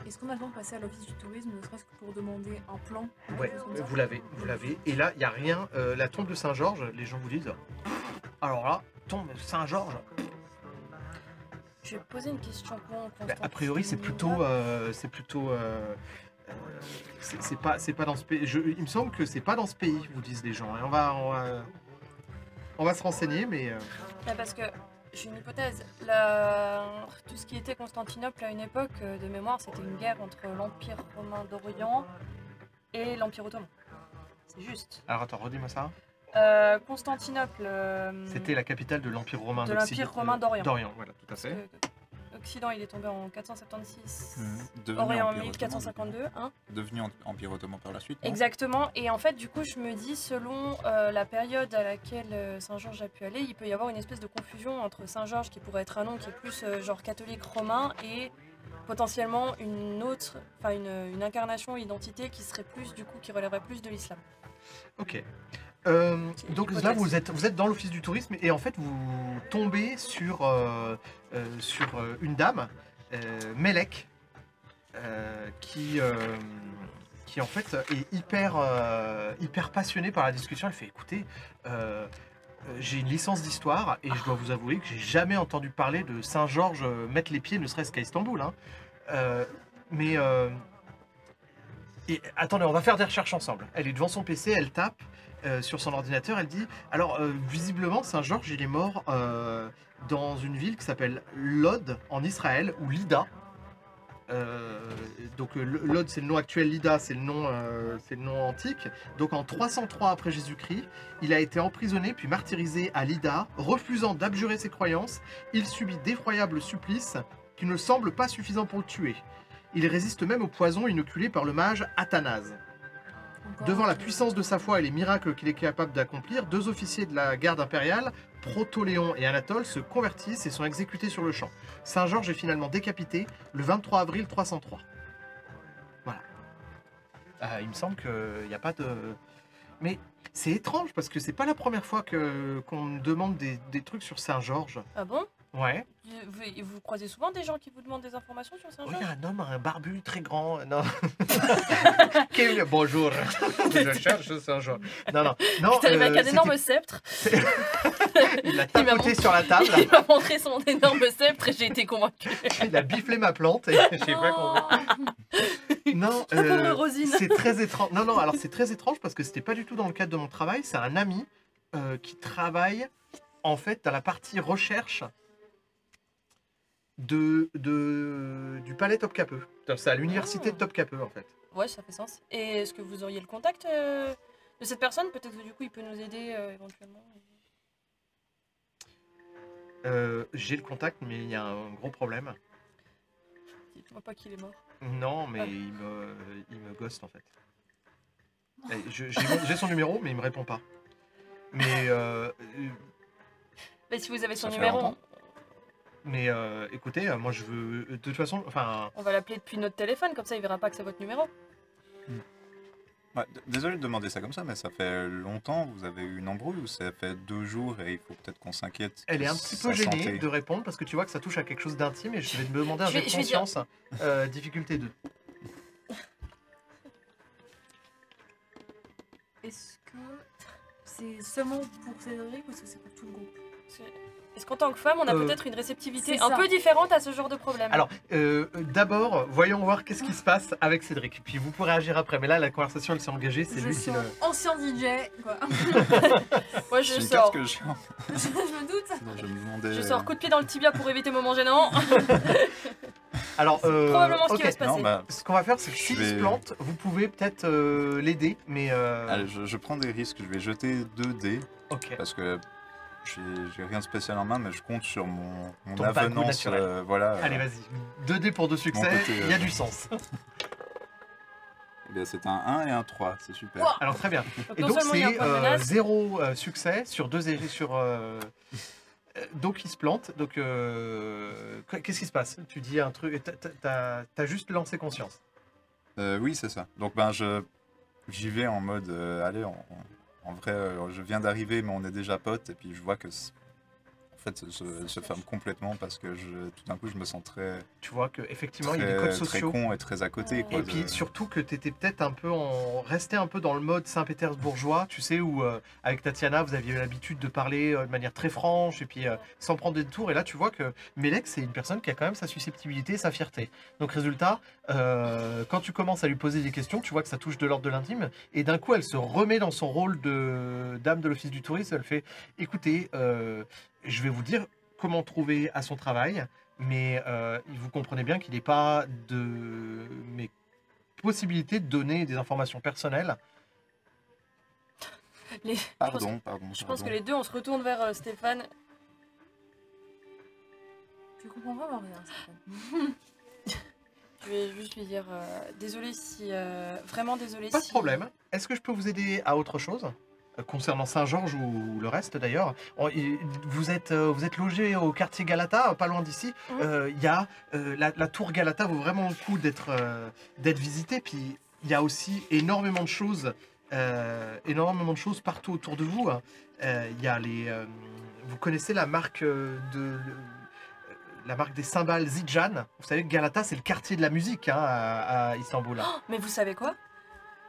Est-ce qu'on a le temps de passer à l'office du tourisme, ne serait-ce que pour demander un plan? Ouais, quelque chose comme ça vous l'avez. Et là, il n'y a rien. La tombe de Saint-Georges, les gens vous disent. Alors là, tombe de Saint-Georges. Je vais poser une question con. A priori, c'est plutôt, c'est pas dans ce pays. Il me semble que c'est pas dans ce pays, vous disent les gens. Et on va se renseigner, mais Parce que j'ai une hypothèse. Tout ce qui était Constantinople à une époque, de mémoire, c'était une guerre entre l'Empire romain d'Orient et l'Empire ottoman. C'est juste. alors attends, redis-moi ça. Constantinople. C'était la capitale de l'Empire romain de l'Empire romain d'Orient. D'Orient, voilà, tout à fait. L'Occident, il est tombé en 476. Devenu Orient en Empire 1452. Hein. Devenu Empire ottoman par la suite. non Exactement. Et en fait, du coup, je me dis, selon la période à laquelle Saint-Georges a pu aller, il peut y avoir une espèce de confusion entre Saint-Georges, qui pourrait être un nom qui est plus genre catholique romain, et potentiellement une autre, enfin une incarnation, identité qui serait plus, du coup, qui relèverait plus de l'islam. Ok. C'est une Donc là, hypothèse. vous êtes dans l'office du tourisme et en fait, vous tombez sur une dame, Melek, qui en fait est hyper passionnée par la discussion. Elle fait écoutez, j'ai une licence d'histoire et je dois vous avouer que j'ai jamais entendu parler de Saint-Georges mettre les pieds, ne serait-ce qu'à Istanbul. Hein. Et attendez, on va faire des recherches ensemble. Elle est devant son PC, elle tape sur son ordinateur, elle dit alors visiblement Saint-Georges il est mort dans une ville qui s'appelle Lod en Israël ou Lida. Donc Lod c'est le nom actuel, Lida c'est le nom antique. Donc en 303 après Jésus-Christ, il a été emprisonné puis martyrisé à Lida, refusant d'abjurer ses croyances. Il subit d'effroyables supplices qui ne semblent pas suffisants pour le tuer. Il résiste même au poison inoculé par le mage Athanase. Encore Devant la un peu. puissance de sa foi et les miracles qu'il est capable d'accomplir, 2 officiers de la garde impériale, Protoléon et Anatole, se convertissent et sont exécutés sur le champ. Saint-Georges est finalement décapité le 23 avril 303. Voilà. Il me semble qu'il n'y a pas de... Mais c'est étrange parce que c'est pas la première fois qu'on me demande des trucs sur Saint-Georges. Ah bon? Ouais. Vous croisez souvent des gens qui vous demandent des informations sur Oui, Saint-Georges? il y a un homme, un barbu très grand. Non. Bonjour. Je cherche Saint-Georges. Non. Putain, il avec un c'était- énorme sceptre. Il a Il m'a tapoté sur la table. Il m'a montré son énorme sceptre et j'ai été convaincue. Il a biflé ma plante et j'ai pas compris. Non, La pauvre Rosine. c'est très étrange. Non, alors c'est très étrange parce que c'était pas du tout dans le cadre de mon travail. C'est un ami qui travaille en fait dans la partie recherche du palais Topkapı. C'est à l'université de Topkapı en fait. Ouais, ça fait sens. Et est-ce que vous auriez le contact de cette personne? Peut-être que du coup il peut nous aider éventuellement. J'ai le contact, mais il y a un gros problème. Dites-moi pas qu'il est mort. Non, mais Ah. il me ghost en fait. J'ai son numéro, mais il me répond pas. Mais Mais si vous avez son Ça fait numéro, longtemps. Écoutez, moi je veux de toute façon, enfin, on va l'appeler depuis notre téléphone, comme ça il verra pas que c'est votre numéro. Ouais, désolé de demander ça comme ça, mais ça fait longtemps, vous avez eu une embrouille ou ça fait 2 jours et il faut peut-être qu'on s'inquiète elle de est un petit sa peu gênée santé. de répondre parce que tu vois que ça touche à quelque chose d'intime et je vais te demander un Je vais- jet de je vais dire- conscience, difficulté 2. Est-ce que c'est seulement pour Cédric ou est-ce que c'est pour tout le groupe? Est-ce qu'en tant que femme, on a Euh, peut-être une réceptivité c'est un ça. peu différente à ce genre de problème? Alors, d'abord, voyons voir qu'est-ce qui se passe avec Cédric. Puis vous pourrez agir après. Mais là, la conversation, elle s'est engagée. C'est Je lui qui suis le. ancien DJ, quoi. Moi C'est je une sors. carte que j'ai. je me doute. Non, je me demandais. Je sors coup de pied dans le tibia pour éviter moment gênant. Alors, Probablement ce qui ok. va se passer. Non, bah, Ce qu'on va faire, c'est que s'il Je vais- se plante, vous pouvez peut-être l'aider. Mais. allez, je prends des risques, je vais jeter 2 dés Ok. parce que j'ai rien de spécial en main, mais je compte sur mon Ton bagou avenance. naturel. Voilà. Allez, vas-y. 2 dés pour 2 succès. côté, Il y a du sens. Eh bien, c'est un 1 et un 3, c'est super. Ouah. Alors, très bien. Donc, Et non donc, seulement il y a un c'est point de menace, 0 succès sur 2 donc, il se plante. Donc, qu'est-ce qui se passe? Tu dis un truc. T'as juste lancé conscience. Oui, c'est ça. Donc, ben, j'y vais en mode, allez, en vrai, je viens d'arriver, mais on est déjà potes, et puis je vois que, en fait, elle se ferme complètement parce que tout d'un coup, je me sens très, Tu vois qu'effectivement, il y a des codes très sociaux. con et très à côté. Quoi, Et puis surtout que tu étais peut-être un peu resté un peu dans le mode Saint-Pétersbourgeois, tu sais, où avec Tatiana, vous aviez l'habitude de parler de manière très franche et puis sans prendre des détours. Et là, tu vois que Mélek, c'est une personne qui a quand même sa susceptibilité et sa fierté. Donc, résultat, quand tu commences à lui poser des questions, tu vois que ça touche de l'ordre de l'intime. Et d'un coup, elle se remet dans son rôle de dame de l'office du tourisme. Elle fait écoutez, je vais vous dire comment trouver à son travail. Mais vous comprenez bien qu'il n'est pas de mes possibilités de donner des informations personnelles. Pardon. je pense que les deux, on se retourne vers Stéphane. Tu comprends vraiment rien, Stéphane. Je vais juste lui dire désolé si. Vraiment désolé Pas si. de problème. Est-ce que je peux vous aider à autre chose concernant Saint-Georges ou le reste d'ailleurs? Vous êtes logé au quartier Galata, pas loin d'ici. Mhm. Il y a la tour Galata vaut vraiment le coup d'être visitée. Puis il y a aussi énormément de choses partout autour de vous. Il y a vous connaissez la marque la marque des cymbales Zidjan. Vous savez que Galata, c'est le quartier de la musique à Istanbul. Oh, mais vous savez quoi?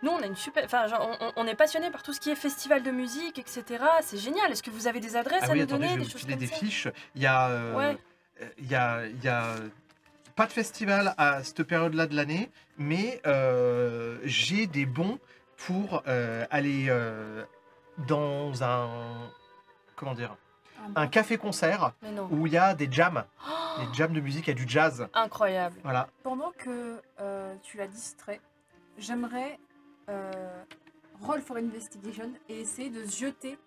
Nous, on a une super. Enfin, genre, on est passionné par tout ce qui est festival de musique, etc. C'est génial. Est-ce que vous avez des adresses Ah à oui, nous attendez, donner, je vais des vous choses filer comme des ça? fiches. Il y a, Ouais. il y a pas de festival à cette période-là de l'année, mais j'ai des bons pour aller dans comment dire, un café-concert Mais non. où il y a des jams, Oh, des jams de musique, il y a du jazz. incroyable. Voilà. Pendant que tu la distrais, j'aimerais roll for investigation et essayer de jeter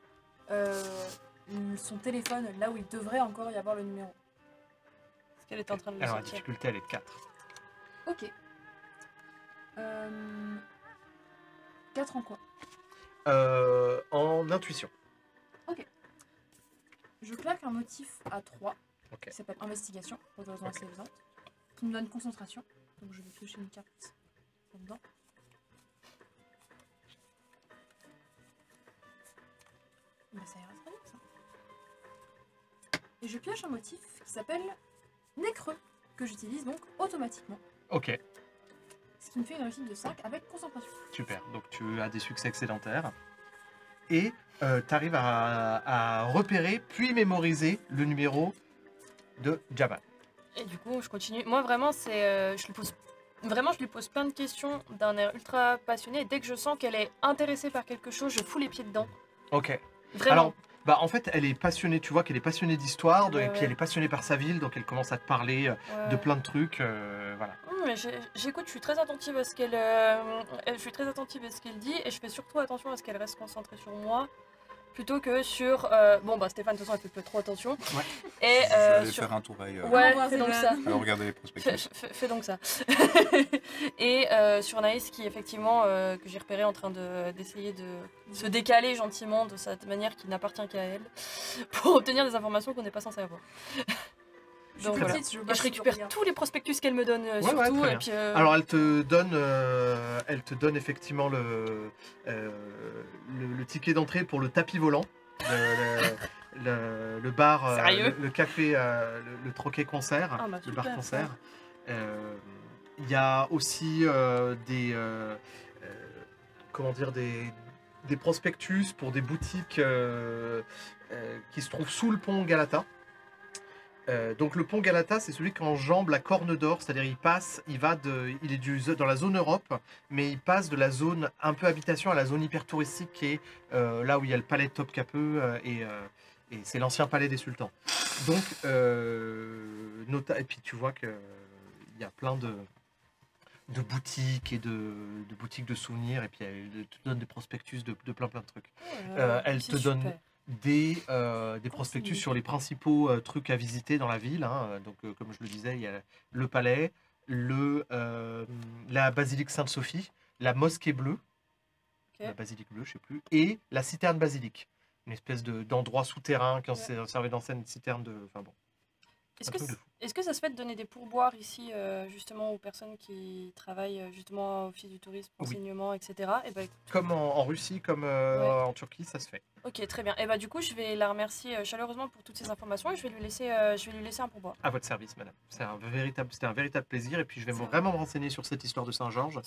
son téléphone là où il devrait encore y avoir le numéro. Parce qu'elle est en train de le Alors la sortir. difficulté, elle est de 4. Ok. 4 en quoi? En intuition. Je claque un motif à 3, Ok. qui s'appelle investigation, pour des raisons Ok. assez évidentes, qui me donne concentration. Donc je vais piocher une carte là-dedans. Bah, ça ira très bien ça. Et je pioche un motif qui s'appelle Nécreux, que j'utilise donc automatiquement. Ok, Ce qui me fait une réussite de 5 avec concentration. super. Donc tu as des succès excédentaires. Et tu arrives à repérer puis mémoriser le numéro de Jabal. Et du coup, je continue. Moi, vraiment, je lui pose plein de questions d'un air ultra passionné. Et dès que je sens qu'elle est intéressée par quelque chose, je fous les pieds dedans. Ok. Vraiment. Alors, bah, en fait, elle est passionnée, tu vois qu'elle est passionnée d'histoire, Ouais, et puis ouais. elle est passionnée par sa ville, donc elle commence à te parler de Ouais. plein de trucs. Voilà. Mais j'écoute, je suis très attentive à ce qu'elle dit, et je fais surtout attention à ce qu'elle reste concentrée sur moi, plutôt que sur... Bon, bah Stéphane, de toute façon, elle fait pas trop attention. Ouais. Et Je vais aller sur... faire un tour ailleurs. Ouais, Au revoir, fais donc ça. Stéphane. Alors regardez les prospectus. Fais donc ça. Et sur Naïs qui effectivement que j'ai repéré en train d'essayer de se décaler gentiment de cette manière qui n'appartient qu'à elle pour obtenir des informations qu'on n'est pas censé avoir. Je suis Donc très voilà. petite, je Et bats je sur le récupère regard. tous les prospectus qu'elle me donne ouais, surtout très et puis Alors elle te donne effectivement le ticket d'entrée pour le tapis volant, le bar, Sérieux le café, le troquet concert, Ah, bah, le bar super, concert. Il y a aussi comment dire, des prospectus pour des boutiques qui se trouvent sous le pont Galata. Donc le pont Galata, c'est celui qui enjambe la Corne d'Or, c'est-à-dire il est dans la zone Europe, mais il passe de la zone un peu habitation à la zone hyper touristique qui est là où il y a le palais de Topkapi et c'est l'ancien palais des sultans. Donc et puis tu vois que il y a plein de boutiques et de boutiques de souvenirs et puis elle te donne des prospectus de plein de trucs. Elle c'est te donne super. des prospectus sur les principaux trucs à visiter dans la ville. Hein. Donc, comme je le disais, il y a le palais, la basilique Sainte-Sophie, la mosquée bleue, Ok. la basilique bleue, je sais plus, et la citerne basilique, une espèce d'endroit souterrain qui Ouais. servait d'ancienne citerne de. Enfin bon. Est-ce un que, truc de fou. est-ce que ça se fait de donner des pourboires ici, justement, aux personnes qui travaillent justement au Office du tourisme, Oui. renseignement, etc. Et bah, écoute, Comme en Russie, comme Ouais. en Turquie, ça se fait. ok, très bien. Et bah, du coup, je vais la remercier chaleureusement pour toutes ces informations et je vais lui laisser un pourboire. À votre service, madame. C'était un véritable plaisir. Et puis, je vais C'est vrai. vraiment me renseigner sur cette histoire de Saint-Georges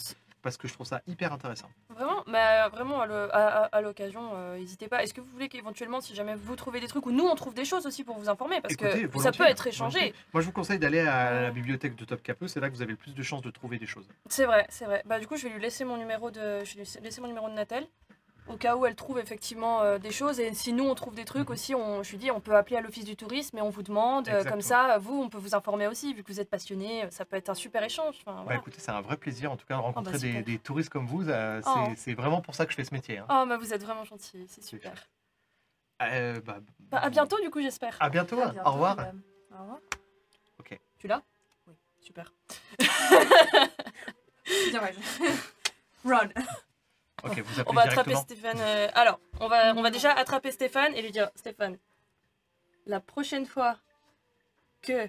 parce que je trouve ça hyper intéressant. Vraiment, bah, vraiment à l'occasion, n'hésitez pas. Est-ce que vous voulez qu'éventuellement, si jamais vous trouvez des trucs ou nous on trouve des choses aussi pour vous informer, parce Écoutez, que ça volontiers, peut être échangé. volontiers. Moi, je vous conseille d'aller à la bibliothèque de Topkapi. C'est là que vous avez le plus de chances de trouver des choses. C'est vrai, c'est vrai. Bah, du coup, je vais lui laisser mon numéro de Natel. Au cas où elle trouve effectivement des choses, et si nous on trouve des trucs aussi, je lui dis on peut appeler à l'office du tourisme et on vous demande, Exactement. comme ça vous on peut vous informer aussi, vu que vous êtes passionné, ça peut être un super échange. Enfin, Bah voilà. écoutez, c'est un vrai plaisir en tout cas de rencontrer super. des touristes comme vous. Oh. C'est vraiment pour ça que je fais ce métier. Hein. Oh, bah vous êtes vraiment gentil, c'est super. Bah, à bientôt du coup, j'espère. À bientôt. À Au bientôt, revoir. madame. Au revoir. Tu l'as? Oui. Super. Bien, ouais. Run. Ok, vous appelez On va attraper directement. Stéphane. Alors, on va déjà attraper Stéphane et lui dire Stéphane, la prochaine fois que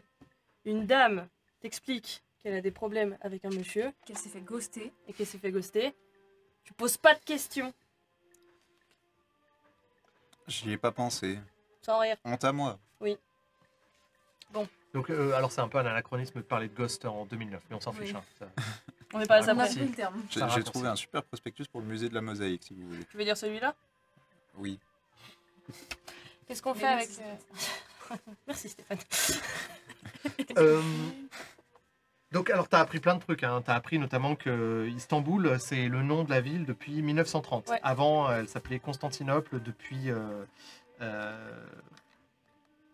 une dame t'explique qu'elle a des problèmes avec un monsieur Qu'elle s'est fait ghoster. et qu'elle s'est fait ghoster, tu poses pas de questions. J'y ai pas pensé. Sans rire. Honte à moi. Donc, alors c'est un peu un anachronisme de parler de Ghost en 2009, mais on s'en Oui. fiche. Hein. On n'est pas à Ah, ça On a près. merci. pris le terme. J'ai Ça raccourcit. trouvé un super prospectus pour le musée de la mosaïque, si vous voulez. Tu veux dire celui-là? Oui. Qu'est-ce qu'on Mais fait avec... merci, Merci Stéphane. Donc, alors, tu as appris plein de trucs. Hein. Tu as appris notamment que Istanbul, c'est le nom de la ville depuis 1930. Ouais. Avant, elle s'appelait Constantinople depuis.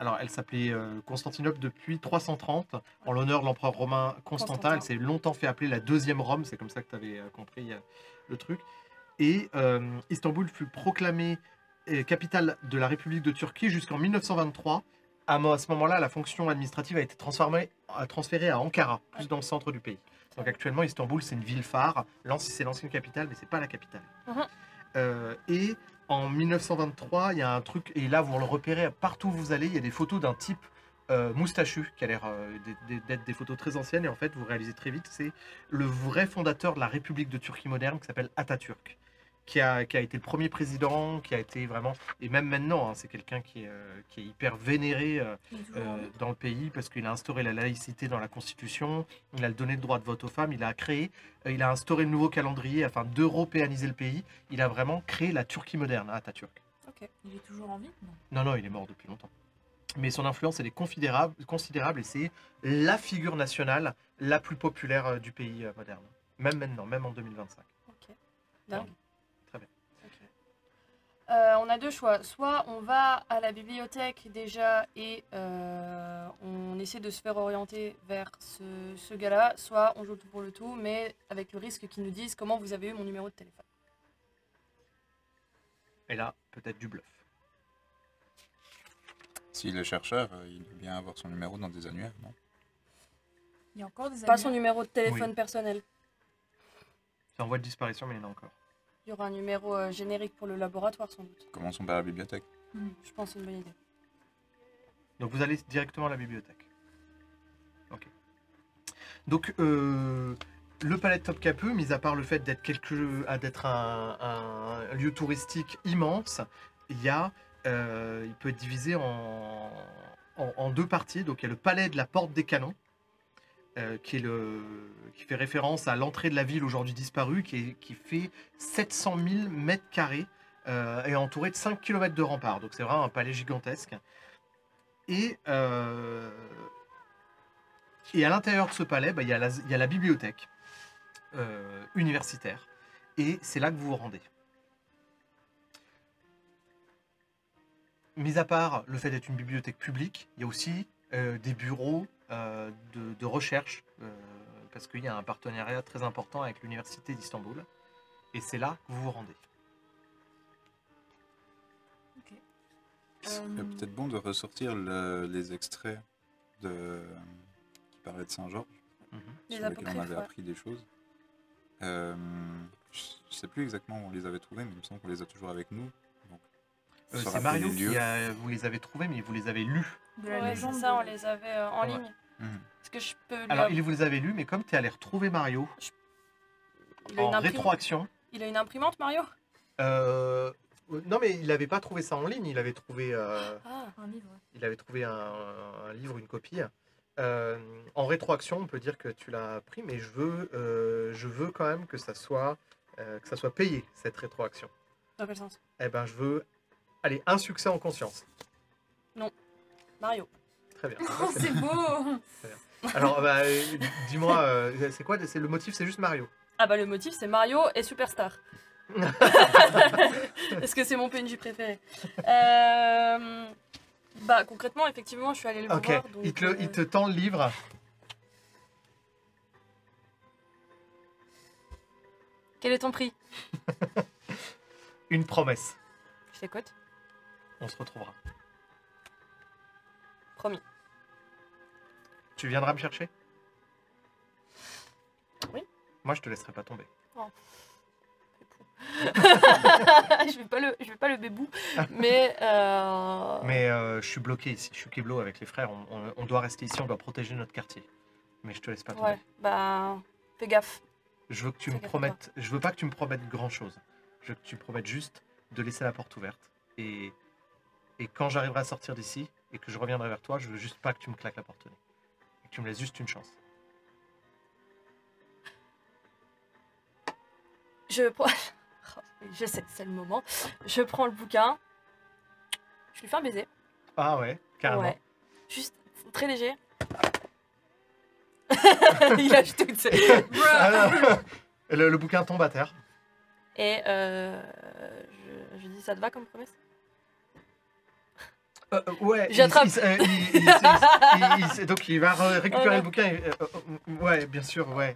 Alors, elle s'appelait Constantinople depuis 330, en l'honneur de l'empereur romain Constantin. Constantin. Elle s'est longtemps fait appeler la deuxième Rome, c'est comme ça que tu avais compris le truc. Et Istanbul fut proclamée capitale de la République de Turquie jusqu'en 1923. À ce moment-là, la fonction administrative a été transférée à Ankara, plus dans le centre du pays. Donc actuellement, Istanbul, c'est une ville phare. C'est l'ancienne capitale, mais c'est pas la capitale. Et en 1923, il y a un truc, et là, vous le repérez partout où vous allez, il y a des photos d'un type moustachu, qui a l'air d'être des photos très anciennes, et en fait, vous réalisez très vite, c'est le vrai fondateur de la République de Turquie moderne, qui s'appelle Atatürk, qui a été le premier président, qui a été vraiment, et même maintenant, hein, c'est quelqu'un qui est hyper vénéré Il est toujours en vie. dans le pays, parce qu'il a instauré la laïcité dans la Constitution, il a donné le droit de vote aux femmes, il a instauré le nouveau calendrier afin d'européaniser le pays, il a vraiment créé la Turquie moderne, Atatürk. Il est toujours en vie? Non. Non, il est mort depuis longtemps. Mais son influence, elle est considérable et c'est la figure nationale la plus populaire du pays moderne. Même maintenant, même en 2025. Ok. Dingue. Très bien. On a deux choix. Soit on va à la bibliothèque déjà et on essaie de se faire orienter vers ce gars-là. Soit on joue le tout pour le tout, mais avec le risque qu'ils nous disent comment vous avez eu mon numéro de téléphone. Et là, peut-être du bluff. S'il est chercheur, il doit bien avoir son numéro dans des annuaires, non? Il y a encore des Pas son annuaires. numéro de téléphone personnel. C'est en voie de disparition, mais il y en a encore. Il y aura un numéro générique pour le laboratoire sans doute. Commençons par la bibliothèque. Je pense que c'est une bonne idée. Donc vous allez directement à la bibliothèque. Ok. Donc le palais de Topkapı, mis à part le fait d'être un lieu touristique immense, il peut être divisé en deux parties. Donc il y a le palais de la Porte des Canons, qui fait référence à l'entrée de la ville aujourd'hui disparue, qui fait 700 000 mètres carrés et entouré de 5 km de remparts. Donc c'est vraiment un palais gigantesque. Et à l'intérieur de ce palais, il y a la bibliothèque universitaire. Et c'est là que vous vous rendez. Mis à part le fait d'être une bibliothèque publique, il y a aussi des bureaux de recherche, parce qu'il y a un partenariat très important avec l'université d'Istanbul. Et c'est là que vous vous rendez. C'est peut-être bon de ressortir les extraits qui parlaient de Saint-Georges, Les sur lesquels on apocryphes, avait ouais. appris des choses. Je ne sais plus exactement où on les avait trouvés, mais il me semble qu'on les a toujours avec nous. Donc, se C'est rappeler Mario les lieux. vous les avez trouvés, mais vous les avez lus. De la Ouais, légende. c'est ça, on les avait en Ouais. ligne. Mhm. Est-ce que je peux lui Alors, avoir- vous les avez lus, mais comme tu es allé retrouver Mario il a en une rétroaction, Il a une imprimante, Mario? non, mais il n'avait pas trouvé ça en ligne, il avait trouvé, Ah, Un livre. un livre, une copie. En rétroaction, on peut dire que tu l'as pris, mais je veux quand même que ça soit payé, cette rétroaction. dans quel sens? Eh ben, je veux, allez, un succès en conscience. Mario. Très bien. Oh, c'est beau. Alors, dis-moi, c'est quoi? Le motif, c'est juste Mario. Ah bah le motif c'est Mario et Superstar. Est-ce que c'est mon PNJ préféré? Bah concrètement, effectivement, je suis allée le Ok, voir. Donc, il te tend le livre. Quel est ton prix? Une promesse. Je t'écoute. On se retrouvera. Promis. Tu viendras me chercher? Oui. Moi, je te laisserai pas tomber. je vais pas le bébou, mais Mais je suis bloqué ici. Je suis Keblo avec les frères. On doit rester ici. On doit protéger notre quartier. Mais je te laisse pas tomber. ouais, bah fais gaffe. Je veux que tu me Fais gaffe à promettes. Je veux pas que tu me promettes grand chose. Je veux que tu me promettes juste de laisser la porte ouverte. Et quand j'arriverai à sortir d'ici et que je reviendrai vers toi, je veux juste pas que tu me claques la porte au nez. Et que tu me laisses juste une chance. Je sais, c'est le moment. Je prends le bouquin. Je lui fais un baiser. Ah ouais, carrément. Ouais. Juste très léger. Il lâche tout. tu sais. Ah non. Le bouquin tombe à terre. Et je dis ça te va comme promesse? Ouais. J'attrape. Donc il va récupérer Oh non. le bouquin. Ouais, bien sûr, ouais.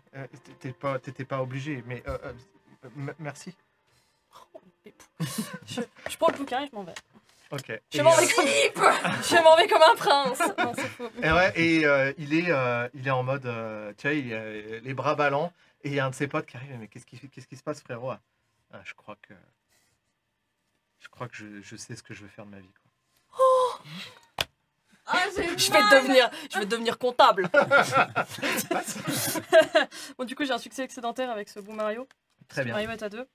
T'étais pas obligé, mais merci. Je prends le bouquin et je m'en vais. Ok. Je m'en vais comme... je m'en vais comme un prince. Non, c'est faux. il est en mode, tu vois, il a les bras ballants, et il y a un de ses potes qui arrive, mais qu'est-ce qui se passe, frérot? Je crois que je sais ce que je veux faire de ma vie, quoi. Ah, Je vais devenir comptable. Bon, du coup, j'ai un succès excédentaire avec ce bout Mario. Très bien. Mario est à 2.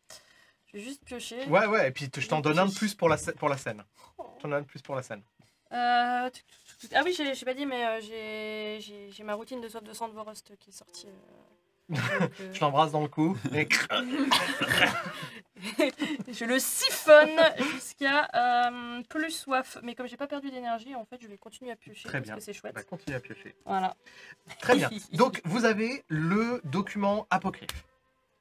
Je vais juste piocher. Ouais, et puis je t'en donne un de plus pour la scène. Je t'en donne un de plus pour la scène. Ah oui, j'ai pas dit, mais j'ai ma routine de soif de sang de Vorust qui est sortie. Donc, Je l'embrasse dans le cou. Et... je le siphonne jusqu'à plus soif. Mais comme j'ai pas perdu d'énergie, en fait, je vais continuer à piocher Très parce bien. que c'est chouette. Bah, continue à piocher. Voilà. Très bien. Donc, vous avez le document apocryphe.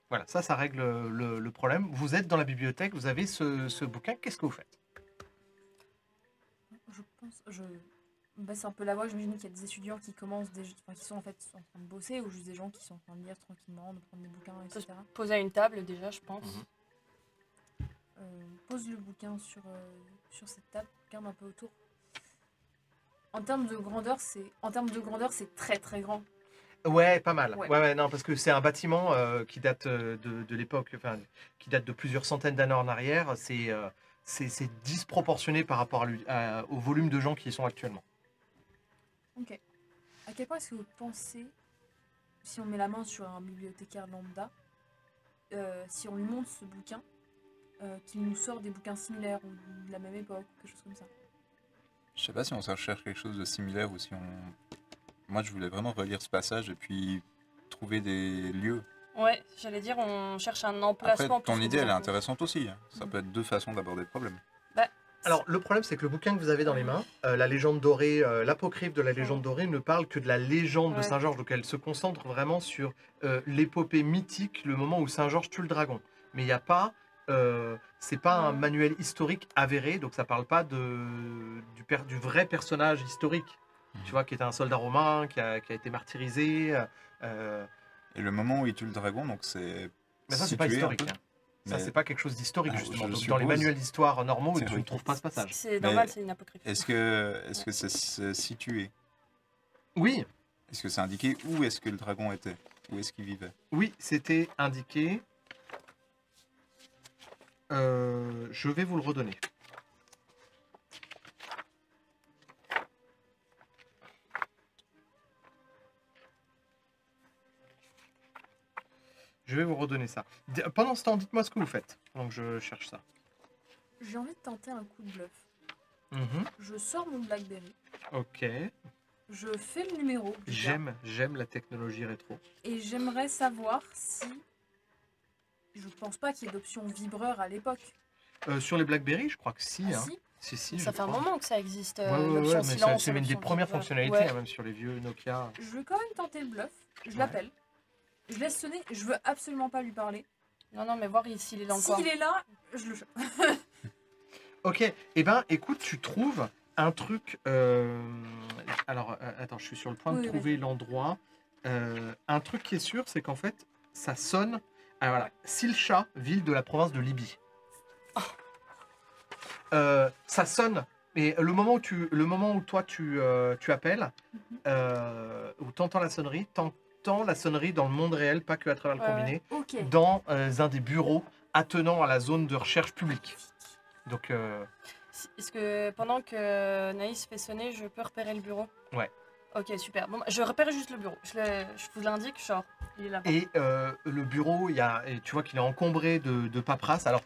Voilà, ça règle le problème. Vous êtes dans la bibliothèque, vous avez ce bouquin. Qu'est-ce que vous faites? Je pense, je baisse un peu la voix. J'imagine qu'il y a des étudiants qui commencent, qui sont en fait en train de bosser, ou juste des gens qui sont en train de lire tranquillement, de prendre des bouquins, etc. Poser à une table déjà, je pense. Pose le bouquin sur cette table, regarde un peu autour. En termes de grandeur, c'est très très grand. Ouais, pas mal. Ouais. Ouais, non, parce que c'est un bâtiment qui date de l'époque, enfin, qui date de plusieurs centaines d'années en arrière. C'est disproportionné par rapport au volume de gens qui y sont actuellement. Ok. À quel point est-ce que vous pensez, si on met la main sur un bibliothécaire lambda, si on lui montre ce bouquin, qu'il nous sort des bouquins similaires ou de la même époque, quelque chose comme ça? Je sais pas si on cherche quelque chose de similaire ou si on... Moi, je voulais vraiment relire ce passage et puis trouver des lieux. Ouais, j'allais dire, on cherche un Après, emplacement. ton plus que idée, des elle est infos. intéressante aussi. Ça peut être deux façons d'aborder le problème. Alors, le problème, c'est que le bouquin que vous avez dans les mains, la légende dorée, l'apocryphe de la légende dorée, ne parle que de la légende de Ouais. Saint-Georges. Donc, elle se concentre vraiment sur l'épopée mythique, le moment où Saint-Georges tue le dragon. Mais il n'y a pas... c'est pas un manuel historique avéré, donc ça parle pas du vrai personnage historique, tu vois, qui était un soldat romain, qui a été martyrisé. Et le moment où il tue le dragon, donc c'est... Mais ça, c'est pas situé un historique. peu. Hein. Ça, Mais c'est pas quelque chose d'historique, Ah, justement. je Donc, dans les suppose. manuels d'histoire normaux, C'est tu ne vrai. trouves pas ce passage. C'est Mais- normal, c'est une apocryphe. est-ce que c'est situé? Oui, Est-ce que c'est indiqué où est-ce que le dragon était? Où est-ce qu'il vivait? oui, c'était indiqué. Je vais vous le redonner. Je vais vous redonner ça. Pendant ce temps, dites-moi ce que vous faites, pendant que je cherche ça. J'ai envie de tenter un coup de bluff. Mhm. Je sors mon Blackberry, Ok. je fais le numéro du gars, J'aime la technologie rétro. et j'aimerais savoir si... Je pense pas qu'il y ait d'option vibreur à l'époque. Sur les BlackBerry, je crois que si. Ah, Hein. si Si, Ça je fait un crois. moment que ça existe. Ouais, l'option mais silence, c'est une des l'option premières vibreur. fonctionnalités, Ouais. hein, même sur les vieux Nokia. Je veux quand même tenter le bluff. Je Ouais. l'appelle. Je laisse sonner. Je veux absolument pas lui parler. Non, mais voir s'il est dans le coin. S'il est là, je le chope. Ok, eh ben écoute, tu trouves un truc. Alors, attends, je suis sur le point de Oui, trouver l'endroit. Un truc qui est sûr, c'est qu'en fait, ça sonne. Alors voilà, Silcha, ville de la province de Libye. Ça sonne, mais le moment où toi tu appelles, où t'entends la sonnerie, t'entends la sonnerie dans le monde réel, pas que à travers le Ouais, combiné, Ok. dans un des bureaux attenant à la zone de recherche publique. Donc, Est-ce que pendant que Naïs fait sonner, je peux repérer le bureau? Ouais. Ok, super. Bon, je repère juste le bureau. Je vous l'indique, genre, il est là-bas. et le bureau, et tu vois qu'il est encombré de paperasse. Alors,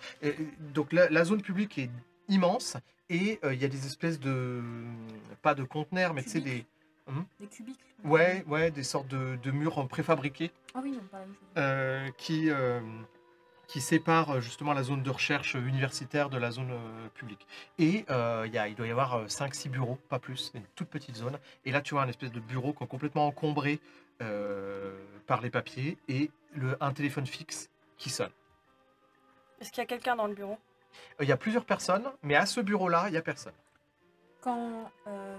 donc la zone publique est immense et il y a des espèces de, pas de conteneurs, mais tu sais des, Des cubiques. ouais, des sortes de murs préfabriqués Ah oui, non, pas la même chose. qui séparent justement la zone de recherche universitaire de la zone publique. Et il doit y avoir 5-6 bureaux, pas plus, une toute petite zone. Et là, tu vois un espèce de bureau qui est complètement encombré par les papiers et un téléphone fixe qui sonne. Est-ce qu'il y a quelqu'un dans le bureau? Il y a plusieurs personnes, mais à ce bureau-là, il n'y a personne. Quand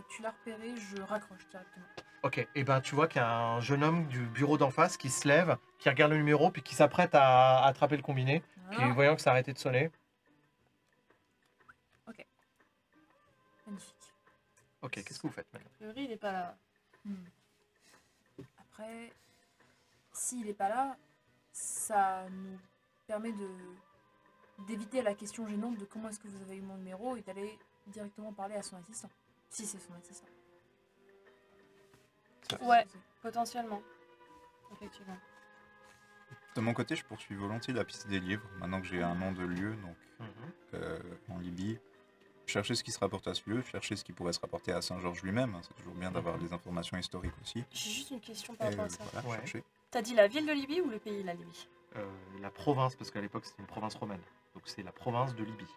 tu l'as repéré, je raccroche directement. Ok, et ben tu vois qu'il y a un jeune homme du bureau d'en face qui se lève, qui regarde le numéro, puis qui s'apprête à attraper le combiné, puis Voilà. voyant que ça a arrêté de sonner. Magnifique. Ok, qu'est-ce que vous faites maintenant? A priori, il est pas là. Après, s'il n'est pas là, ça nous permet d'éviter la question gênante de comment est-ce que vous avez eu mon numéro et d'aller directement parler à son assistant. Si c'est son assistant. Ouais, potentiellement. Effectivement. De mon côté, je poursuis volontiers la piste des livres, maintenant que j'ai un nom de lieu, donc en Libye. Chercher ce qui se rapporte à ce lieu, chercher ce qui pourrait se rapporter à Saint-Georges lui-même. C'est toujours bien d'avoir des informations historiques aussi. J'ai juste une question par Et rapport à ça. voilà, Ouais. chercher. T'as dit la ville de Libye ou le pays, la Libye? La province, parce qu'à l'époque c'était une province romaine. Donc c'est la province de Libye.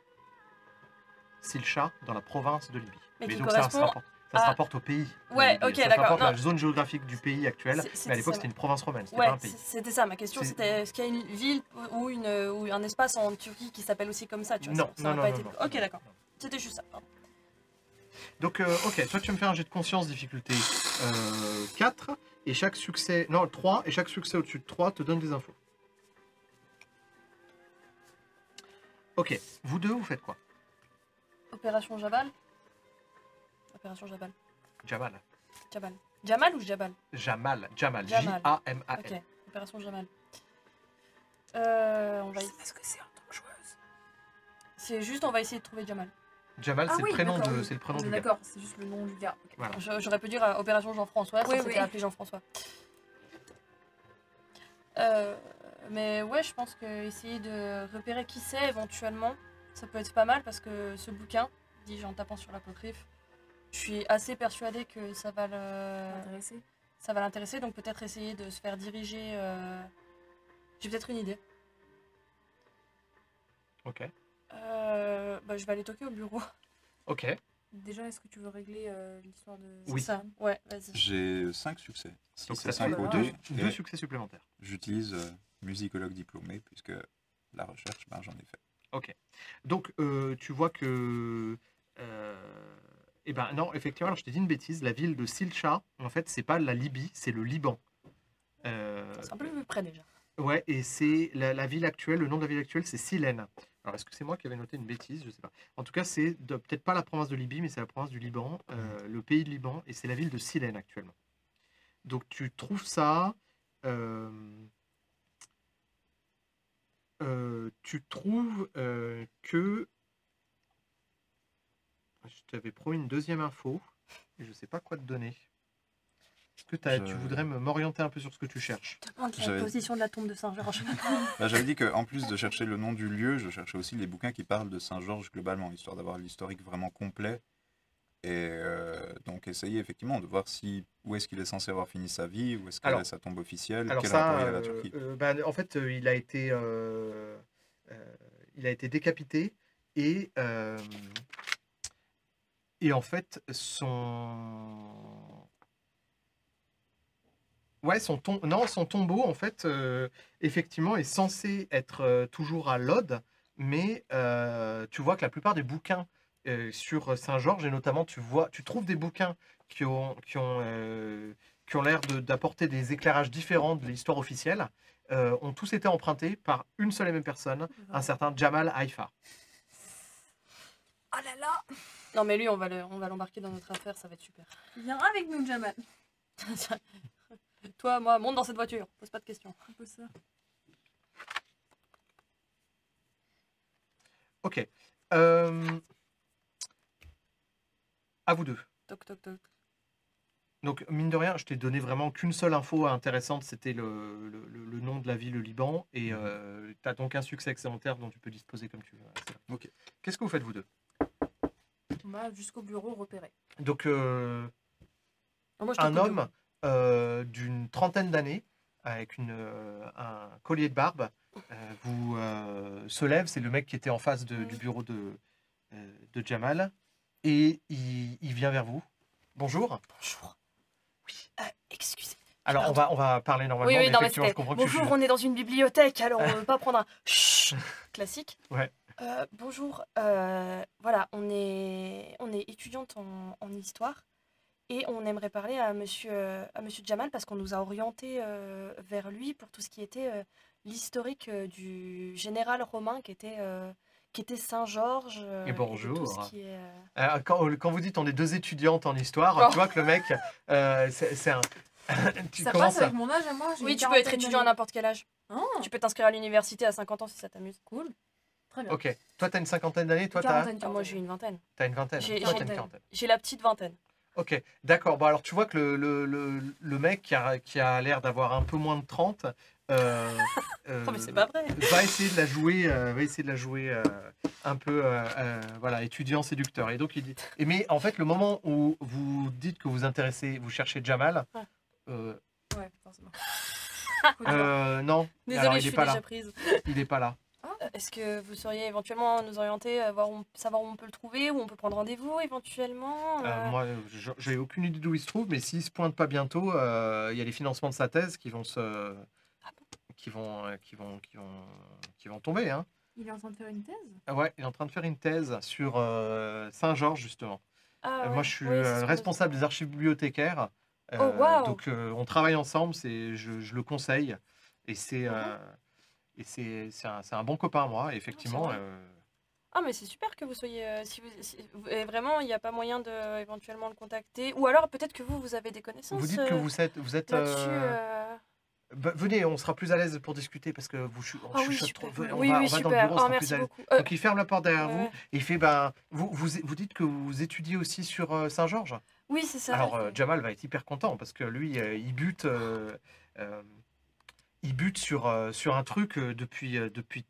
Silcha dans la province de Libye. Mais qui donc correspond ça se à- rapporte au pays. de Ouais, Libye. ok, Ça se d'accord, rapporte à non. la zone géographique du pays actuel. C'est- Mais à l'époque ça. c'était une province romaine, c'était Ouais, pas un pays. c'était ça. Ma question, C'est- c'était est-ce qu'il y a une ville ou un espace en Turquie qui s'appelle aussi comme ça, tu vois? Non, ça non, aurait non, pas non, été- non. Ok, d'accord. C'était juste ça. Pardon. Donc, ok, toi tu me fais un jet de conscience, difficulté 4, et chaque succès. Non, 3, et chaque succès au-dessus de 3 te donne des infos. Ok, vous deux, vous faites quoi? Opération Jabal. Opération Jabal. Jamal. Jabal. Jamal ou Jabal? Jamal. Jamal. J-A-M-A-L. Ok, opération Jamal. On va. Est-ce que c'est en tant que joueuse? C'est juste, on va essayer de trouver Jamal. Jamal, c'est le prénom, c'est le prénom du gars. D'accord, c'est juste le nom du gars. Ok. Voilà. J'aurais pu dire Opération Jean-François si Oui, c'était oui. appelé Jean-François. Mais ouais, je pense que essayer de repérer qui c'est éventuellement, ça peut être pas mal parce que ce bouquin, dis-je en tapant sur l'apocryphe, je suis assez persuadée que ça va Intéressé. l'intéresser, donc peut-être essayer de se faire diriger. J'ai peut-être une idée. Ok. Je vais aller toquer au bureau. Ok. Déjà, est-ce que tu veux régler l'histoire de... Oui. C'est ça. Ouais, vas-y. J'ai 5 succès. Si Donc c'est ça 5 fait ou deux- 2, deux succès supplémentaires. j'utilise musicologue diplômé, puisque la recherche, j'en ai fait. Donc, tu vois que. Eh ben non, effectivement, alors je t'ai dit une bêtise. La ville de Silcha, en fait, c'est pas la Libye, c'est le Liban. C'est un peu plus près déjà. Ouais, et c'est la ville actuelle, le nom de la ville actuelle, c'est Silène. Alors, est-ce que c'est moi qui avais noté une bêtise? Je sais pas. En tout cas, c'est peut-être pas la province de Libye, mais c'est la province du Liban, le pays de Liban, et c'est la ville de Silène actuellement. Donc, tu trouves ça. Tu trouves que. Je t'avais promis une deuxième info, et je sais pas quoi te donner. Est-ce que tu voudrais m'orienter un peu sur ce que tu cherches? Demande la J'avais- position de la tombe de Saint-Georges. J'avais dit qu'en plus de chercher le nom du lieu, je cherchais aussi les bouquins qui parlent de Saint-Georges globalement, histoire d'avoir l'historique vraiment complet. Et donc essayer effectivement de voir où est-ce qu'il est censé avoir fini sa vie, où est-ce qu'elle Alors- est sa tombe officielle, Alors quel ça, rapport il y a à la Turquie. en fait, il a été décapité et en fait son tombeau en fait effectivement est censé être toujours à Lod, mais tu vois que la plupart des bouquins sur Saint-Georges et notamment tu trouves des bouquins qui ont l'air d'apporter des éclairages différents de l'histoire officielle, ont tous été empruntés par une seule et même personne, un certain Jamal Haïfa. Oh là là! Non, mais lui, on va l'embarquer dans notre affaire, ça va être super. Viens avec nous, Jamal. Toi, moi, monte dans cette voiture, pose pas de questions. Un peu ça. Ok. À vous deux. Toc, toc, toc. Donc, mine de rien, je t'ai donné vraiment qu'une seule info intéressante, c'était le nom de la ville, le Liban, et tu as donc un succès excédentaire dont tu peux disposer comme tu veux. Ok. Qu'est-ce que vous faites, vous deux? On va jusqu'au bureau repérer. Donc, Moi, je toque un au homme d'une trentaine d'années, avec un collier de barbe, se lève, c'est le mec qui était en face du bureau de Jamal, et il vient vers vous. Bonjour. Bonjour. Oui, excusez. Alors, on va parler normalement, Oui, mais non, mais effectivement, je c'était. comprends que Bonjour, on est dans une bibliothèque, alors on ne veut pas prendre un chut classique. Ouais. Bonjour, voilà, on est étudiante en histoire et on aimerait parler à monsieur Jamal parce qu'on nous a orienté vers lui pour tout ce qui était l'historique du général romain qui qu'était Saint-Georges. Et bonjour. Tout ce qui est, Quand vous dites on est deux étudiantes en histoire, Oh. tu vois que le mec, c'est un... tu Ça commences passe avec mon âge à moi. j'ai Oui, une tu peux être quarantaine étudiant à d'années. n'importe quel âge. Ah, Tu peux t'inscrire à l'université à 50 ans si ça t'amuse. cool. Très bien. Ok, toi t'as une cinquantaine d'années, toi Quarantaine, Ah, moi, j'ai une vingtaine. t'as une vingtaine, J'ai- toi t'as j'ai- une quarantaine. J'ai la petite vingtaine. Ok, d'accord. Bon, alors tu vois que le mec qui a l'air d'avoir un peu moins de 30 Oh, mais c'est pas vrai. va essayer de la jouer, un peu voilà, étudiant séducteur. Et donc il dit. Mais en fait, le moment où vous dites que vous intéressez, vous cherchez Jamal, Ouais. Ouais, forcément. non, Désolée, alors je il suis est pas déjà là. prise. Il est pas là. Est-ce que vous sauriez éventuellement nous orienter, savoir où on peut le trouver, où on peut prendre rendez-vous éventuellement Moi, j'ai aucune idée d'où il se trouve, mais s'il se pointe pas bientôt, il y a les financements de sa thèse qui vont qui vont tomber. Hein. Il est en train de faire une thèse. Ah ouais, il est en train de faire une thèse sur Saint-Georges, justement. Ah, Moi, ouais. je suis Oui, c'est ce qu'on responsable nous- des archives bibliothécaires. Oh, waouh. Donc, on travaille ensemble, je le conseille. Et c'est un bon copain à moi, effectivement. vrai. Ah, mais c'est super que vous soyez. Et vraiment, il n'y a pas moyen de éventuellement le contacter. Ou alors peut-être que vous avez des connaissances. Vous dites que vous êtes là-dessus. venez, on sera plus à l'aise pour discuter parce que on Ah oui, chuchote super. trop. On Oui, va, oui, on va dans super. le bureau, on Oh, sera merci plus à l'aise. beaucoup. Donc il ferme la porte derrière vous ouais. et il fait vous dites que vous étudiez aussi sur Saint-Georges. Oui, c'est ça. Alors Jamal va être hyper content parce que lui il bute sur un truc depuis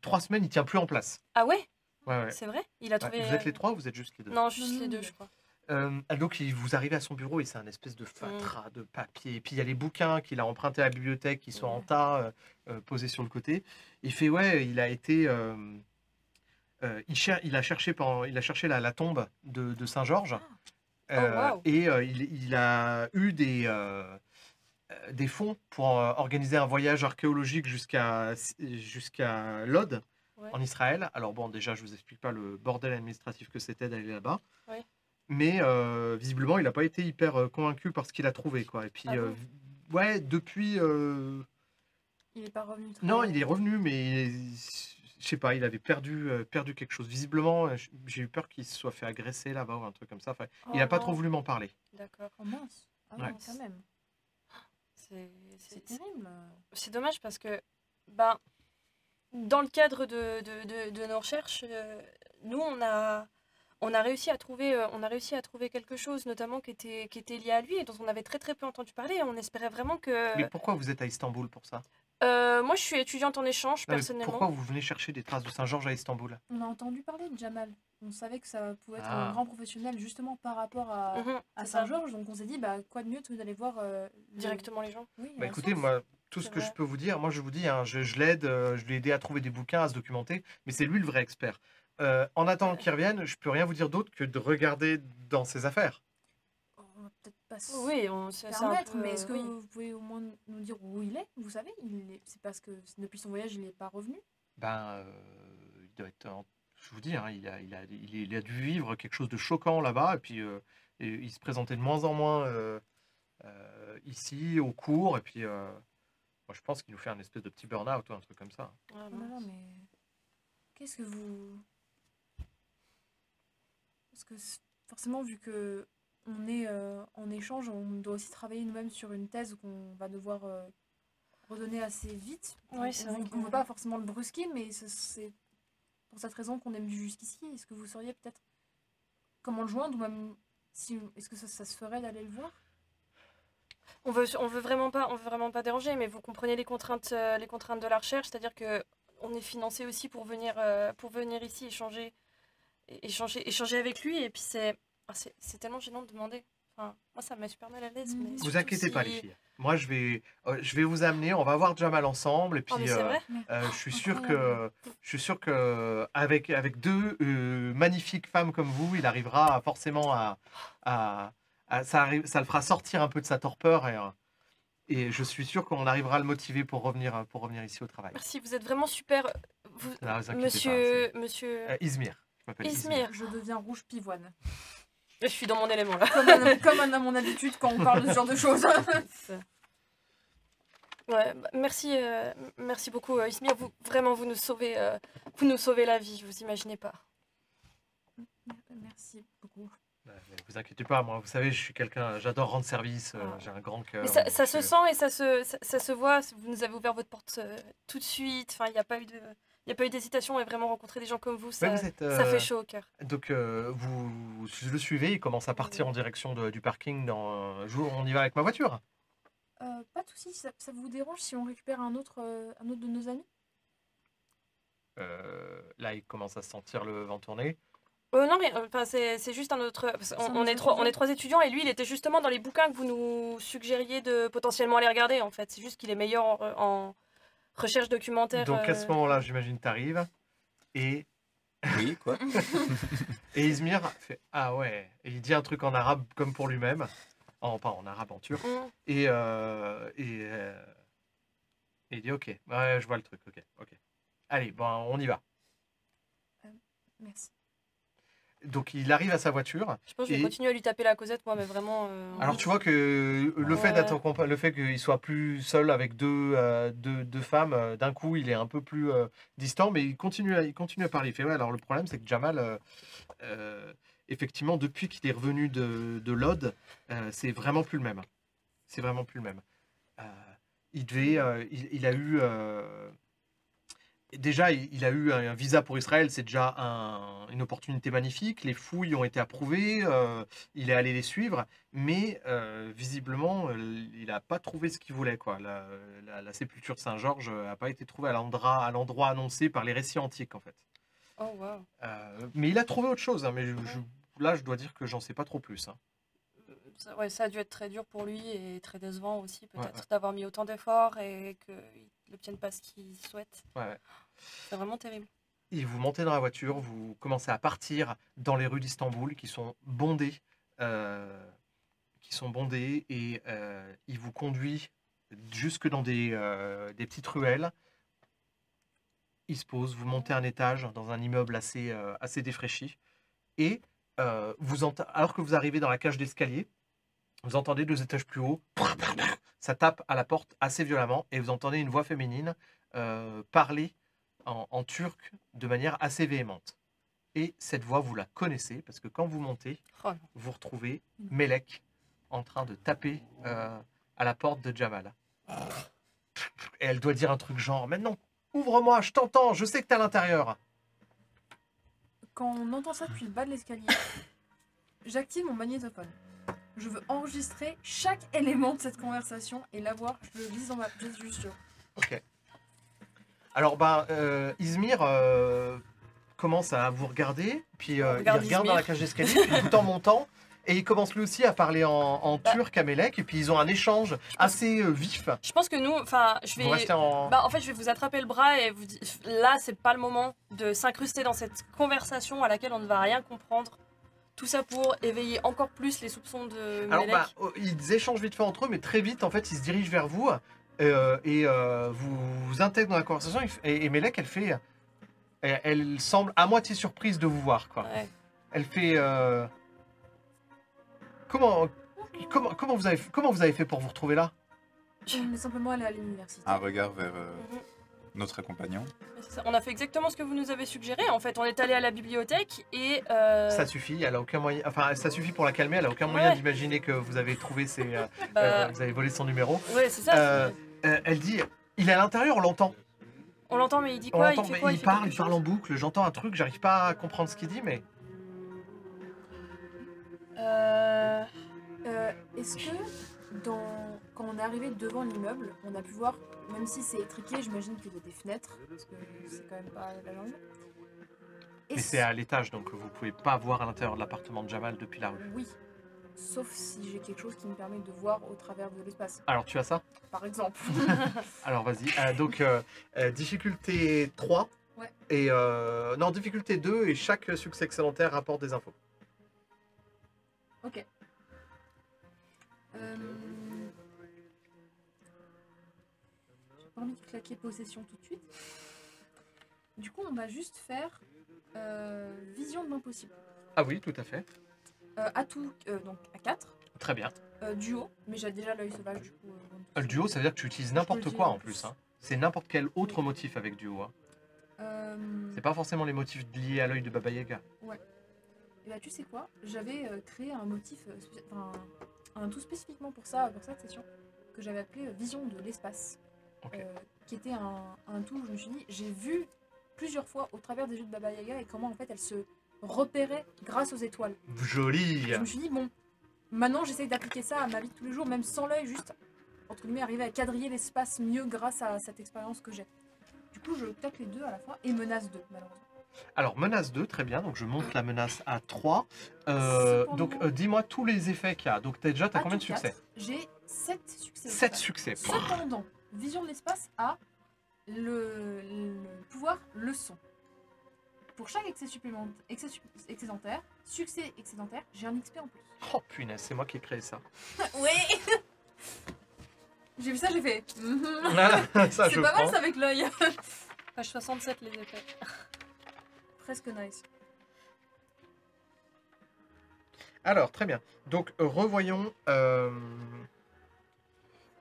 3 semaines, il tient plus en place. Ah ouais, Ouais, ouais. c'est vrai. Il a Ouais. trouvé. Vous êtes les trois ou vous êtes juste les deux? Non, juste Non, les non, deux, mais- je crois. Donc vous arrivez à son bureau et c'est un espèce de fatras de papier. Et puis il y a les bouquins qu'il a empruntés à la bibliothèque qui sont en tas posés sur le côté. Il fait ouais, il a été, il a cherché la tombe de Saint-Georges. waouh. Et il a eu des fonds pour organiser un voyage archéologique jusqu'à Lod, Ouais. en Israël. Alors bon, déjà, je vous explique pas le bordel administratif que c'était d'aller là-bas. Ouais. Mais visiblement, il n'a pas été hyper convaincu par ce qu'il a trouvé, quoi. Et puis, Ah bon ouais, depuis... Il est pas revenu. très- Non, il est revenu, mais je sais pas, il avait perdu quelque chose. Visiblement, j'ai eu peur qu'il se soit fait agresser là-bas ou un truc comme ça. Enfin, il n'a Oh, pas non. trop voulu m'en parler. D'accord. Oh mince. Ah Ouais. non, quand même. C'est C'est terrible. c'est dommage parce que, ben, dans le cadre de nos recherches, nous, on a réussi à trouver quelque chose, notamment qui était lié à lui et dont on avait très très peu entendu parler. On espérait vraiment que. Mais pourquoi vous êtes à Istanbul pour ça? Moi, je suis étudiante en échange, Non, mais personnellement. pourquoi vous venez chercher des traces de Saint-Georges à Istanbul? On a entendu parler de Jamal. On savait que ça pouvait être Ah. un grand professionnel justement par rapport à Mhm, à c'est ça. Saint-Georges. Donc on s'est dit, bah, quoi de mieux que d'aller voir Directement les gens. Oui, Bah la écoutez, source. moi, tout ce C'est que vrai. je peux vous dire, moi je vous dis, hein, je l'aide, je l'ai aidé à trouver des bouquins, à se documenter, mais c'est lui le vrai expert. En attendant Ouais. qu'il revienne, je peux rien vous dire d'autre que de regarder dans ses affaires. On va peut-être pas se Oui, c'est un permettre, peu, mais est-ce que oui. vous pouvez au moins nous dire où il est? Vous savez, c'est parce que depuis son voyage, il n'est pas revenu. Ben, il doit être, je vous dis, hein, il a dû vivre quelque chose de choquant là-bas, et puis et il se présentait de moins en moins ici, au cours, et puis moi je pense qu'il nous fait un espèce de petit burn-out ou un truc comme ça. Ah, Oh là là, mince. mais qu'est-ce que vous... Parce que forcément, vu que on est en échange, on doit aussi travailler nous-mêmes sur une thèse qu'on va devoir redonner assez vite. Ouais, c'est vrai On ne veut pas forcément le brusquer, mais c'est pour cette raison qu'on est venu jusqu'ici. Est-ce que vous sauriez peut-être comment le joindre ou même si, est-ce que ça se ferait d'aller le voir? On veut vraiment pas déranger, mais vous comprenez les contraintes de la recherche, c'est-à-dire que on est financé aussi pour venir ici échanger avec lui, et puis c'est tellement gênant de demander. Enfin, moi, ça me met super mal à l'aise. Mais Vous surtout inquiétez pas si- les filles. Moi je vais vous amener, on va voir Jamal ensemble, et puis Oh, mais c'est vrai. je suis sûr que avec deux magnifiques femmes comme vous, il arrivera forcément ça le fera sortir un peu de sa torpeur et je suis sûr qu'on arrivera à le motiver pour revenir ici au travail. Merci, vous êtes vraiment super. Vous, Ne vous inquiétez monsieur, pas, monsieur. Izmir. Je m'appelle Izmir. Je deviens rouge pivoine. Je suis dans mon élément là. Comme à mon habitude quand on parle de ce genre de choses. Ouais, bah, merci beaucoup, Ismir. Vous nous sauvez la vie, vous imaginez pas. Merci beaucoup. Mais vous inquiétez pas, moi, vous savez, je suis quelqu'un, j'adore rendre service, Ah. j'ai un grand cœur. Mais ça donc se sent et ça se voit. Vous nous avez ouvert votre porte tout de suite. Enfin, il n'y a pas eu d'hésitation et vraiment rencontrer des gens comme vous, Ouais, ça, vous êtes, ça fait chaud au cœur. Donc vous le suivez, il commence à partir en direction du parking dans un jour, on y va avec ma voiture. Pas de soucis, ça vous dérange si on récupère un autre de nos amis? Là, il commence à sentir le vent tourner. Non, mais enfin, c'est juste un autre. Parce qu'on- C'est un on, autre est trois, on étudiant. est trois étudiants et lui, il était justement dans les bouquins que vous nous suggériez de potentiellement aller regarder. En fait, c'est juste qu'il est meilleur en recherche documentaire. Donc à ce moment-là, j'imagine, t'arrives et Oui, quoi? Izmir fait ah ouais, et il dit un truc en arabe comme pour lui-même, pas en arabe, en turc, Mm. et il dit ok, ouais, je vois le truc, ok. Allez, bon, on y va. Merci. Donc il arrive à sa voiture. Je pense que je vais Et- continuer à lui taper la causette, moi, mais vraiment. Alors tu vois que le fait Ouais. d'être le fait qu'il soit plus seul avec deux femmes, d'un coup il est un peu plus distant, mais il continue à parler. Il fait ouais. Alors le problème c'est que Jamal, effectivement, depuis qu'il est revenu de l'Aude, c'est vraiment plus le même. C'est vraiment plus le même. Il a eu déjà, il a eu un visa pour Israël, c'est déjà une opportunité magnifique. Les fouilles ont été approuvées, il est allé les suivre, mais visiblement, il n'a pas trouvé ce qu'il voulait, quoi. La sépulture de Saint-Georges n'a pas été trouvée à l'endroit annoncé par les récits antiques, en fait. Oh, waouh. Mais il a trouvé autre chose, hein, mais là, je dois dire que j'en sais pas trop plus. Hein. Ouais, ça a dû être très dur pour lui et très décevant aussi, peut-être, Ouais. d'avoir mis autant d'efforts et qu'il n'obtienne pas ce qu'il souhaite. Ouais. C'est vraiment terrible. Et vous montez dans la voiture, vous commencez à partir dans les rues d'Istanbul qui sont bondées, et il vous conduit jusque dans des petites ruelles. Il se pose, vous montez un étage dans un immeuble assez défraîchi et alors que vous arrivez dans la cage d'escalier, vous entendez 2 étages plus haut, ça tape à la porte assez violemment et vous entendez une voix féminine parler en turc de manière assez véhémente. Et cette voix, vous la connaissez parce que quand vous montez, Oh non. vous retrouvez Melek en train de taper à la porte de Jamal. Et elle doit dire un truc genre « Maintenant, ouvre-moi, je t'entends, je sais que t'es à l'intérieur. » Quand on entend ça depuis le bas de l'escalier, j'active mon magnétophone. Je veux enregistrer chaque élément de cette conversation et l'avoir, je le glisse dans ma pièce juste. Ok. Alors, Izmir commence à vous regarder, puis il regarde regarde dans la Izmir. cage d'escalier, puis tout en montant, et il commence lui aussi à parler en turc à Melek, et puis ils ont un échange assez vif. Je pense que nous, enfin, je Vous vais. restez en... Bah, en fait, je vais vous attraper le bras et vous dire. Là, c'est pas le moment de s'incruster dans cette conversation à laquelle on ne va rien comprendre. Tout ça pour éveiller encore plus les soupçons de Alors, Melek. ils échangent vite fait entre eux, mais très vite, en fait, ils se dirigent vers vous, et vous intègrent dans la conversation, et Melek, elle semble à moitié surprise de vous voir, quoi. Ouais. Elle fait... Comment vous avez fait pour vous retrouver là? On est simplement allé à l'université. Un regard vers Mhm. notre compagnon. C'est ça. On a fait exactement ce que vous nous avez suggéré. En fait, on est allé à la bibliothèque et. Ça suffit, elle a aucun moyen... Enfin, ça suffit pour la calmer, elle a aucun moyen Ouais. d'imaginer que vous avez trouvé bah, vous avez volé son numéro. ouais, c'est ça. Elle dit... Il est à l'intérieur, on l'entend. On l'entend, mais il dit On quoi? l'entend, Il fait mais quoi? il fait parle quelque chose en boucle, j'entends un truc, j'arrive pas à comprendre ce qu'il dit, mais... Est-ce que quand on est arrivé devant l'immeuble, on a pu voir, même si c'est étriqué, j'imagine qu'il y a des fenêtres, parce que c'est quand même pas la langue. Mais c'est à l'étage, donc vous pouvez pas voir à l'intérieur de l'appartement de Jamal depuis la rue. Oui, sauf si j'ai quelque chose qui me permet de voir au travers de l'espace, Alors, tu as ça? par exemple. Alors, vas-y. Donc, difficulté 3. Ouais. Et non, difficulté 2, et chaque succès excédentaire rapporte des infos. Ok. J'ai pas envie de claquer possession tout de suite. Du coup, on va juste faire vision de l'impossible. Ah oui, tout à fait. À tout, donc à 4. Très bien. Duo, mais j'ai déjà l'œil sauvage du coup. Le duo, ça veut dire que tu utilises Je n'importe peux le quoi dire, en plus. Hein. C'est n'importe quel autre motif avec duo. Hein. C'est pas forcément les motifs liés à l'œil de Baba Yaga. Et bah tu sais quoi, j'avais créé un motif, un tout spécifiquement pour ça, pour cette session, que j'avais appelé Vision de l'espace. Ok. Qui était un tout où je me suis dit, j'ai vu plusieurs fois au travers des jeux de Baba Yaga et comment en fait elle se repérait grâce aux étoiles. Joli. Je me suis dit, bon, maintenant j'essaye d'appliquer ça à ma vie de tous les jours, même sans l'œil, juste, entre guillemets, arriver à quadriller l'espace mieux grâce à cette expérience que j'ai. Du coup, je tape les deux à la fois et menace 2, malheureusement. Alors, menace 2, très bien. Donc, je monte la menace à 3. Cependant- Donc, dis-moi tous les effets qu'il y a. Donc, déjà, tu as À combien de tout succès? quatre, j'ai 7 succès. au 7 total. succès. Cependant, Vision de l'espace a le pouvoir leçon. Pour chaque excédentaire, succès excédentaire, j'ai un XP en plus. Oh punaise, c'est moi qui ai créé ça. Ouais. J'ai vu ça, j'ai fait. Ça, C'est je pas mal prends. ça avec l'œil. Page 67, les effets. Presque nice. Alors, très bien. Donc, revoyons.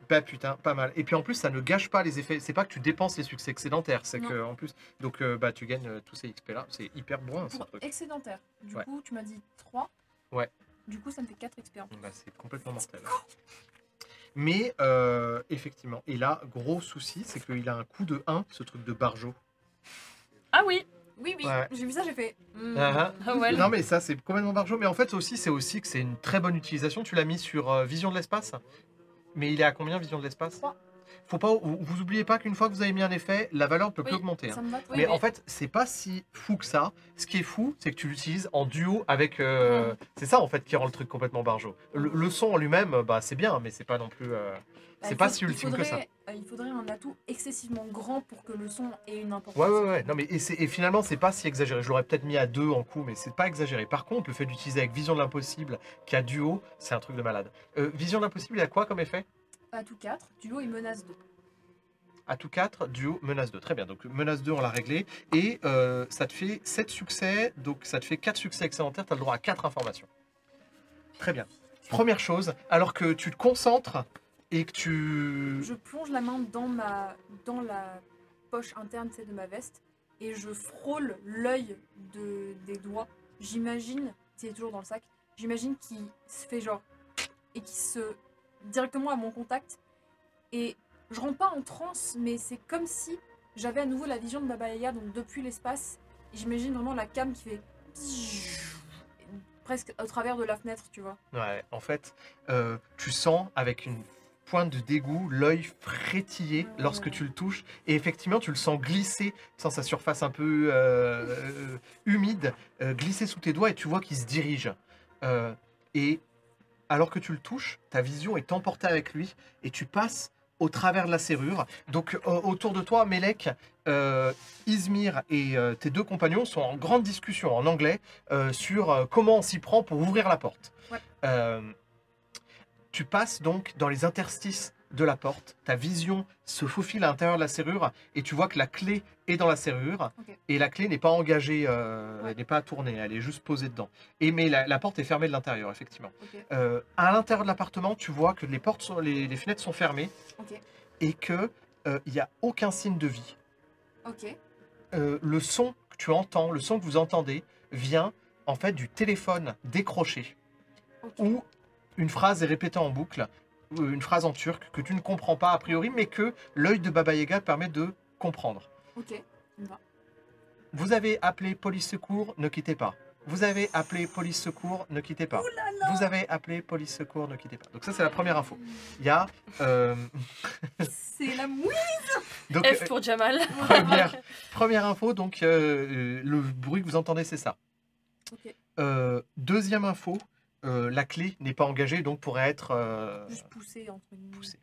Bah putain, pas mal. Et puis en plus, ça ne gâche pas les effets. C'est pas que tu dépenses les succès excédentaires, c'est Non. que en plus. Donc, bah, tu gagnes tous ces XP là. C'est hyper bon ce Pour truc. excédentaire, du Ouais. coup, tu m'as dit 3. Ouais. Du coup, ça me fait 4 XP en plus. Bah, c'est complètement mortel. Mais effectivement, et là, gros souci, c'est qu'il a un coup de 1, ce truc de Barjo. Ah oui. Oui, oui, Ouais. j'ai vu ça, j'ai fait. Ah ouais. Non mais ça c'est complètement Barjo, mais en fait aussi c'est que c'est une très bonne utilisation. Tu l'as mis sur Vision de l'espace, mais il est à combien Vision de l'espace? 3. Faut pas, vous oubliez pas qu'une fois que vous avez mis un effet, la valeur ne peut plus Oui, augmenter. Hein. Ça me va. Oui, Mais mais- en fait, c'est pas si fou que ça. Ce qui est fou, c'est que tu l'utilises en duo avec. C'est ça en fait qui rend le truc complètement barjo. Le son en lui-même, bah c'est bien, mais c'est pas non plus. Bah, c'est il pas faut- si ultime que ça. Il faudrait un atout excessivement grand pour que le son ait une importance. Ouais. Non mais et finalement c'est pas si exagéré. Je l'aurais peut-être mis à 2 en coup, mais c'est pas exagéré. Par contre, le fait d'utiliser avec Vision de l'impossible, qui a duo, c'est un truc de malade. Vision de l'impossible, il a quoi comme effet? À tout 4, duo et menace 2. À tout 4, duo, menace 2. Très bien, donc menace 2, on l'a réglé. Et ça te fait 7 succès, donc ça te fait 4 succès excédentaires, tu as le droit à 4 informations. Très bien. Première chose, alors que tu te concentres et que tu... Je plonge la main dans la poche interne de ma veste et je frôle l'œil des doigts. J'imagine, c'est toujours dans le sac, j'imagine qu'il se fait genre et qu'il se directement à mon contact. Et je rentre pas en transe, mais c'est comme si j'avais à nouveau la vision de Baba Yaga, donc depuis l'espace. Et j'imagine vraiment la cam qui fait presque au travers de la fenêtre, tu vois. Ouais, en fait, tu sens avec une pointe de dégoût l'œil frétiller lorsque tu le touches. Et effectivement, tu le sens glisser, tu sens sa surface un peu humide, glisser sous tes doigts et tu vois qu'il se dirige. Et alors que tu le touches, ta vision est emportée avec lui et tu passes au travers de la serrure. Donc autour de toi, Melek, Izmir et tes deux compagnons sont en grande discussion en anglais sur comment on s'y prend pour ouvrir la porte. Ouais. Tu passes donc dans les interstices de la porte, ta vision se faufile à l'intérieur de la serrure et tu vois que la clé est dans la serrure et la clé n'est pas engagée, elle n'est pas tournée, elle est juste posée dedans. Mais la porte est fermée de l'intérieur, effectivement. À l'intérieur de l'appartement, tu vois que les fenêtres sont fermées et qu'il n'y a aucun signe de vie. Le son que tu entends, le son que vous entendez, vient en fait du téléphone décroché où une phrase est répétée en boucle, une phrase en turc que tu ne comprends pas a priori, mais que l'œil de Baba Yaga permet de comprendre. Vous avez appelé police secours, ne quittez pas. Vous avez appelé police secours, ne quittez pas. Vous avez appelé police secours, ne quittez pas. Donc ça c'est la première info. Il y a... C'est la mouille. donc, F pour Jamal. première info, donc le bruit que vous entendez c'est ça. Deuxième info, la clé n'est pas engagée, donc pourrait être... Juste poussée entre guillemets. poussée.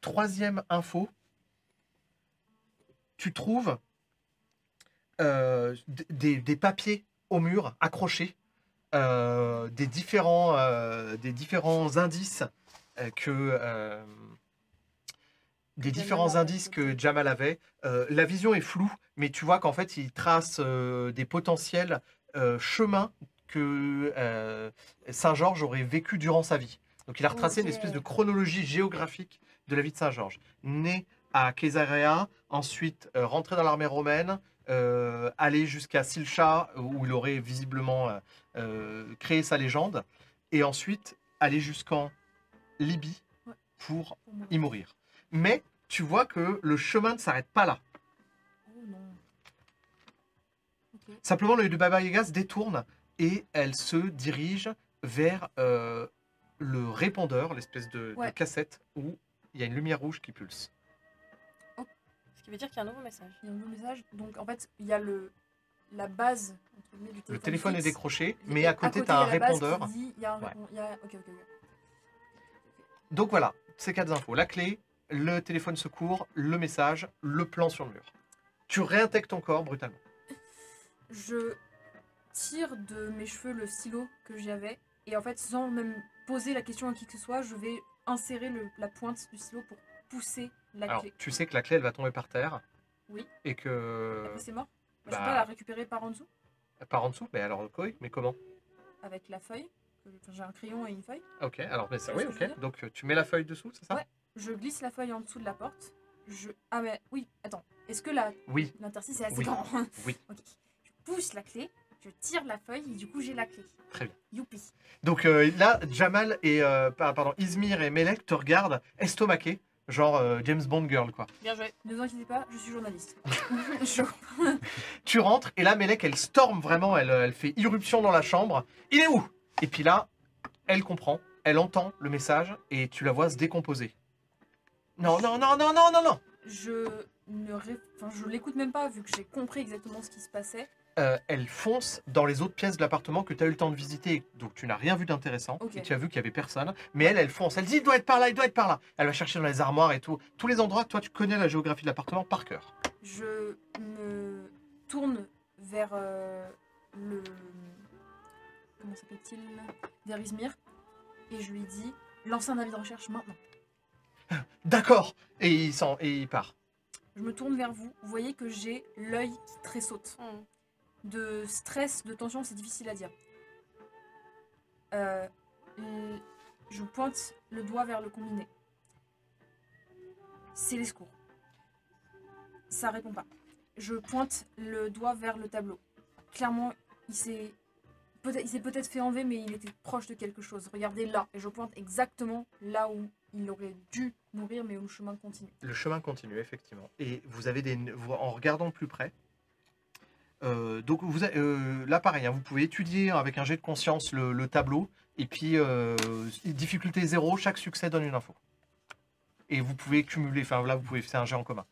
Troisième info, tu trouves des papiers au mur accrochés, des différents indices que Jamal avait. La vision est floue, mais tu vois qu'en fait il trace des potentiels chemins que Saint-Georges aurait vécu durant sa vie. Donc il a retracé Ok. une espèce de chronologie géographique de la vie de Saint-Georges. Né à Caesarea, ensuite rentré dans l'armée romaine, aller jusqu'à Silcha, où il aurait visiblement créé sa légende, et ensuite aller jusqu'en Libye Ouais. pour Pour moi. y mourir. Mais tu vois que le chemin ne s'arrête pas là. Oh non. Ok. Simplement, l'œil de Baba Yaga se détourne et elle se dirige vers le répondeur, l'espèce de Ouais. cassette où il y a une lumière rouge qui pulse. Ce qui veut dire qu'il y a un nouveau message. Il y a un nouveau message. Donc en fait, il y a la base entre guillemets, du Le téléphone est fixe. décroché, Et mais à côté, tu as un il y a la base qui répondeur. dit, il y a un Ouais. répondeur. Il y a... Ok. Donc voilà, ces 4 infos. La clé, le téléphone secours, le message, le plan sur le mur. Tu réintègres ton corps brutalement. Je tire de mes cheveux le stylo que j'avais et en fait, sans même poser la question à qui que ce soit, je vais insérer la pointe du stylo pour pousser la Alors, clé. tu sais que la clé, elle va tomber par terre. Oui. Et que... Après, c'est mort. Je bah- peux pas la récupérer par en dessous Par en dessous, mais alors, quoi, mais comment? avec la feuille. Enfin, j'ai un crayon et une feuille. Ok, alors, mais ça, Tu vois oui, ce que je veux ok. dire Donc, tu mets la feuille dessous, c'est ça? Ouais. Je glisse la feuille en dessous de la porte. Ah mais oui, attends. Est-ce que Oui, l'interstice est assez Oui. grand? oui. Ok. Je pousse la clé, je tire la feuille et du coup j'ai la clé. Très bien. Youpi. Donc là, Jamal et Izmir et Melek te regardent estomaqués, genre James Bond girl, quoi. Bien joué. Ne vous inquiétez pas, je suis journaliste. Chaud. Tu rentres et là, Melek, elle storme vraiment, elle fait irruption dans la chambre. Il est où? Et puis là, elle comprend, elle entend le message et tu la vois se décomposer. Non, non, non, non, non, non, non. Je je l'écoute même pas vu que j'ai compris exactement ce qui se passait. Elle fonce dans les autres pièces de l'appartement que tu as eu le temps de visiter, donc tu n'as rien vu d'intéressant, Ok. et tu as vu qu'il y avait personne, mais elle fonce, elle dit il doit être par là, il doit être par là. Elle va chercher dans les armoires et tout, tous les endroits, toi tu connais la géographie de l'appartement par cœur. Je me tourne vers le... Comment s'appelle-t-il? Vers Izmir. Et je lui dis, lance un avis de recherche maintenant. D'accord. Et il part. Je me tourne vers vous. Vous voyez que j'ai l'œil qui tressaute. De stress, de tension, c'est difficile à dire. Je pointe le doigt vers le combiné. C'est les secours. Ça répond pas. Je pointe le doigt vers le tableau. Clairement, il s'est peut-être fait enlever, mais il était proche de quelque chose. Regardez là. Et je pointe exactement là où il aurait dû mourir, mais où le chemin continue. Le chemin continue, effectivement. Et vous avez en regardant de plus près. Donc là, pareil, hein, vous pouvez étudier avec un jet de conscience le tableau. Et puis, difficulté 0, chaque succès donne une info. Et vous pouvez cumuler, enfin là, vous pouvez faire un jet en commun.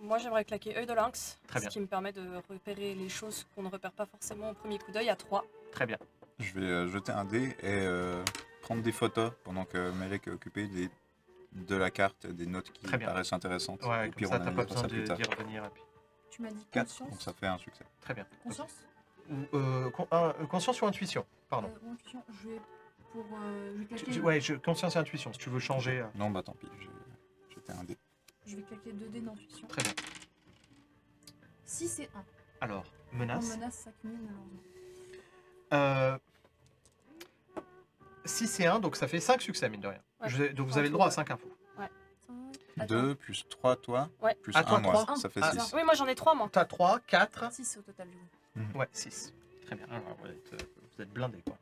Moi, j'aimerais claquer œil de lynx, Très bien. ce qui me permet de repérer les choses qu'on ne repère pas forcément au premier coup d'œil à 3. Très bien. Je vais jeter un dé et prendre des photos pendant que Melek est occupé de la carte, des notes qui Très bien. paraissent intéressantes. Ouais, Au comme pire, ça, on t'as pas analysera besoin ça plus tard. d'y revenir. Et puis... Tu m'as dit 4, conscience. donc ça fait un succès. Très bien. Conscience Conscience ou intuition? Pardon. Ou intuition. Je vais claquer. Conscience et intuition, si tu veux changer. Non, bah tant pis, j'ai jeté un dé. Je vais claquer 2 dés d'intuition. Très bien. 6 et 1. Alors, En menace. menace, ça cumule malheureusement. 6 et 1, donc ça fait 5 succès, mine de rien. Ouais. Donc vous avez le droit à 5 infos. 2 plus 3, toi. Ouais. Plus Ah, toi, 1, moi. trois. Ça fait Ah, 6. Oui, moi j'en ai 3, moi. T'as 3, 4. 6 au total du coup. Ouais, 6. Très bien. Alors, vous êtes blindés, quoi.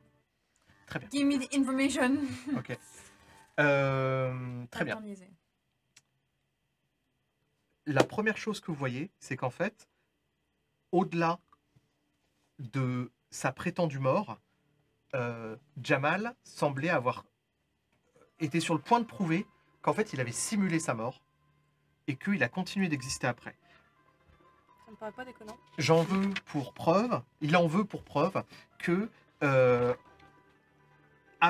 Très bien. Give me the information. Ok. Très bien. La première chose que vous voyez, c'est qu'en fait, au-delà de sa prétendue mort, Jamal semblait avoir été sur le point de prouver qu'en fait, il avait simulé sa mort et qu'il a continué d'exister après. Ça me paraît pas déconnant. Il en veut pour preuve que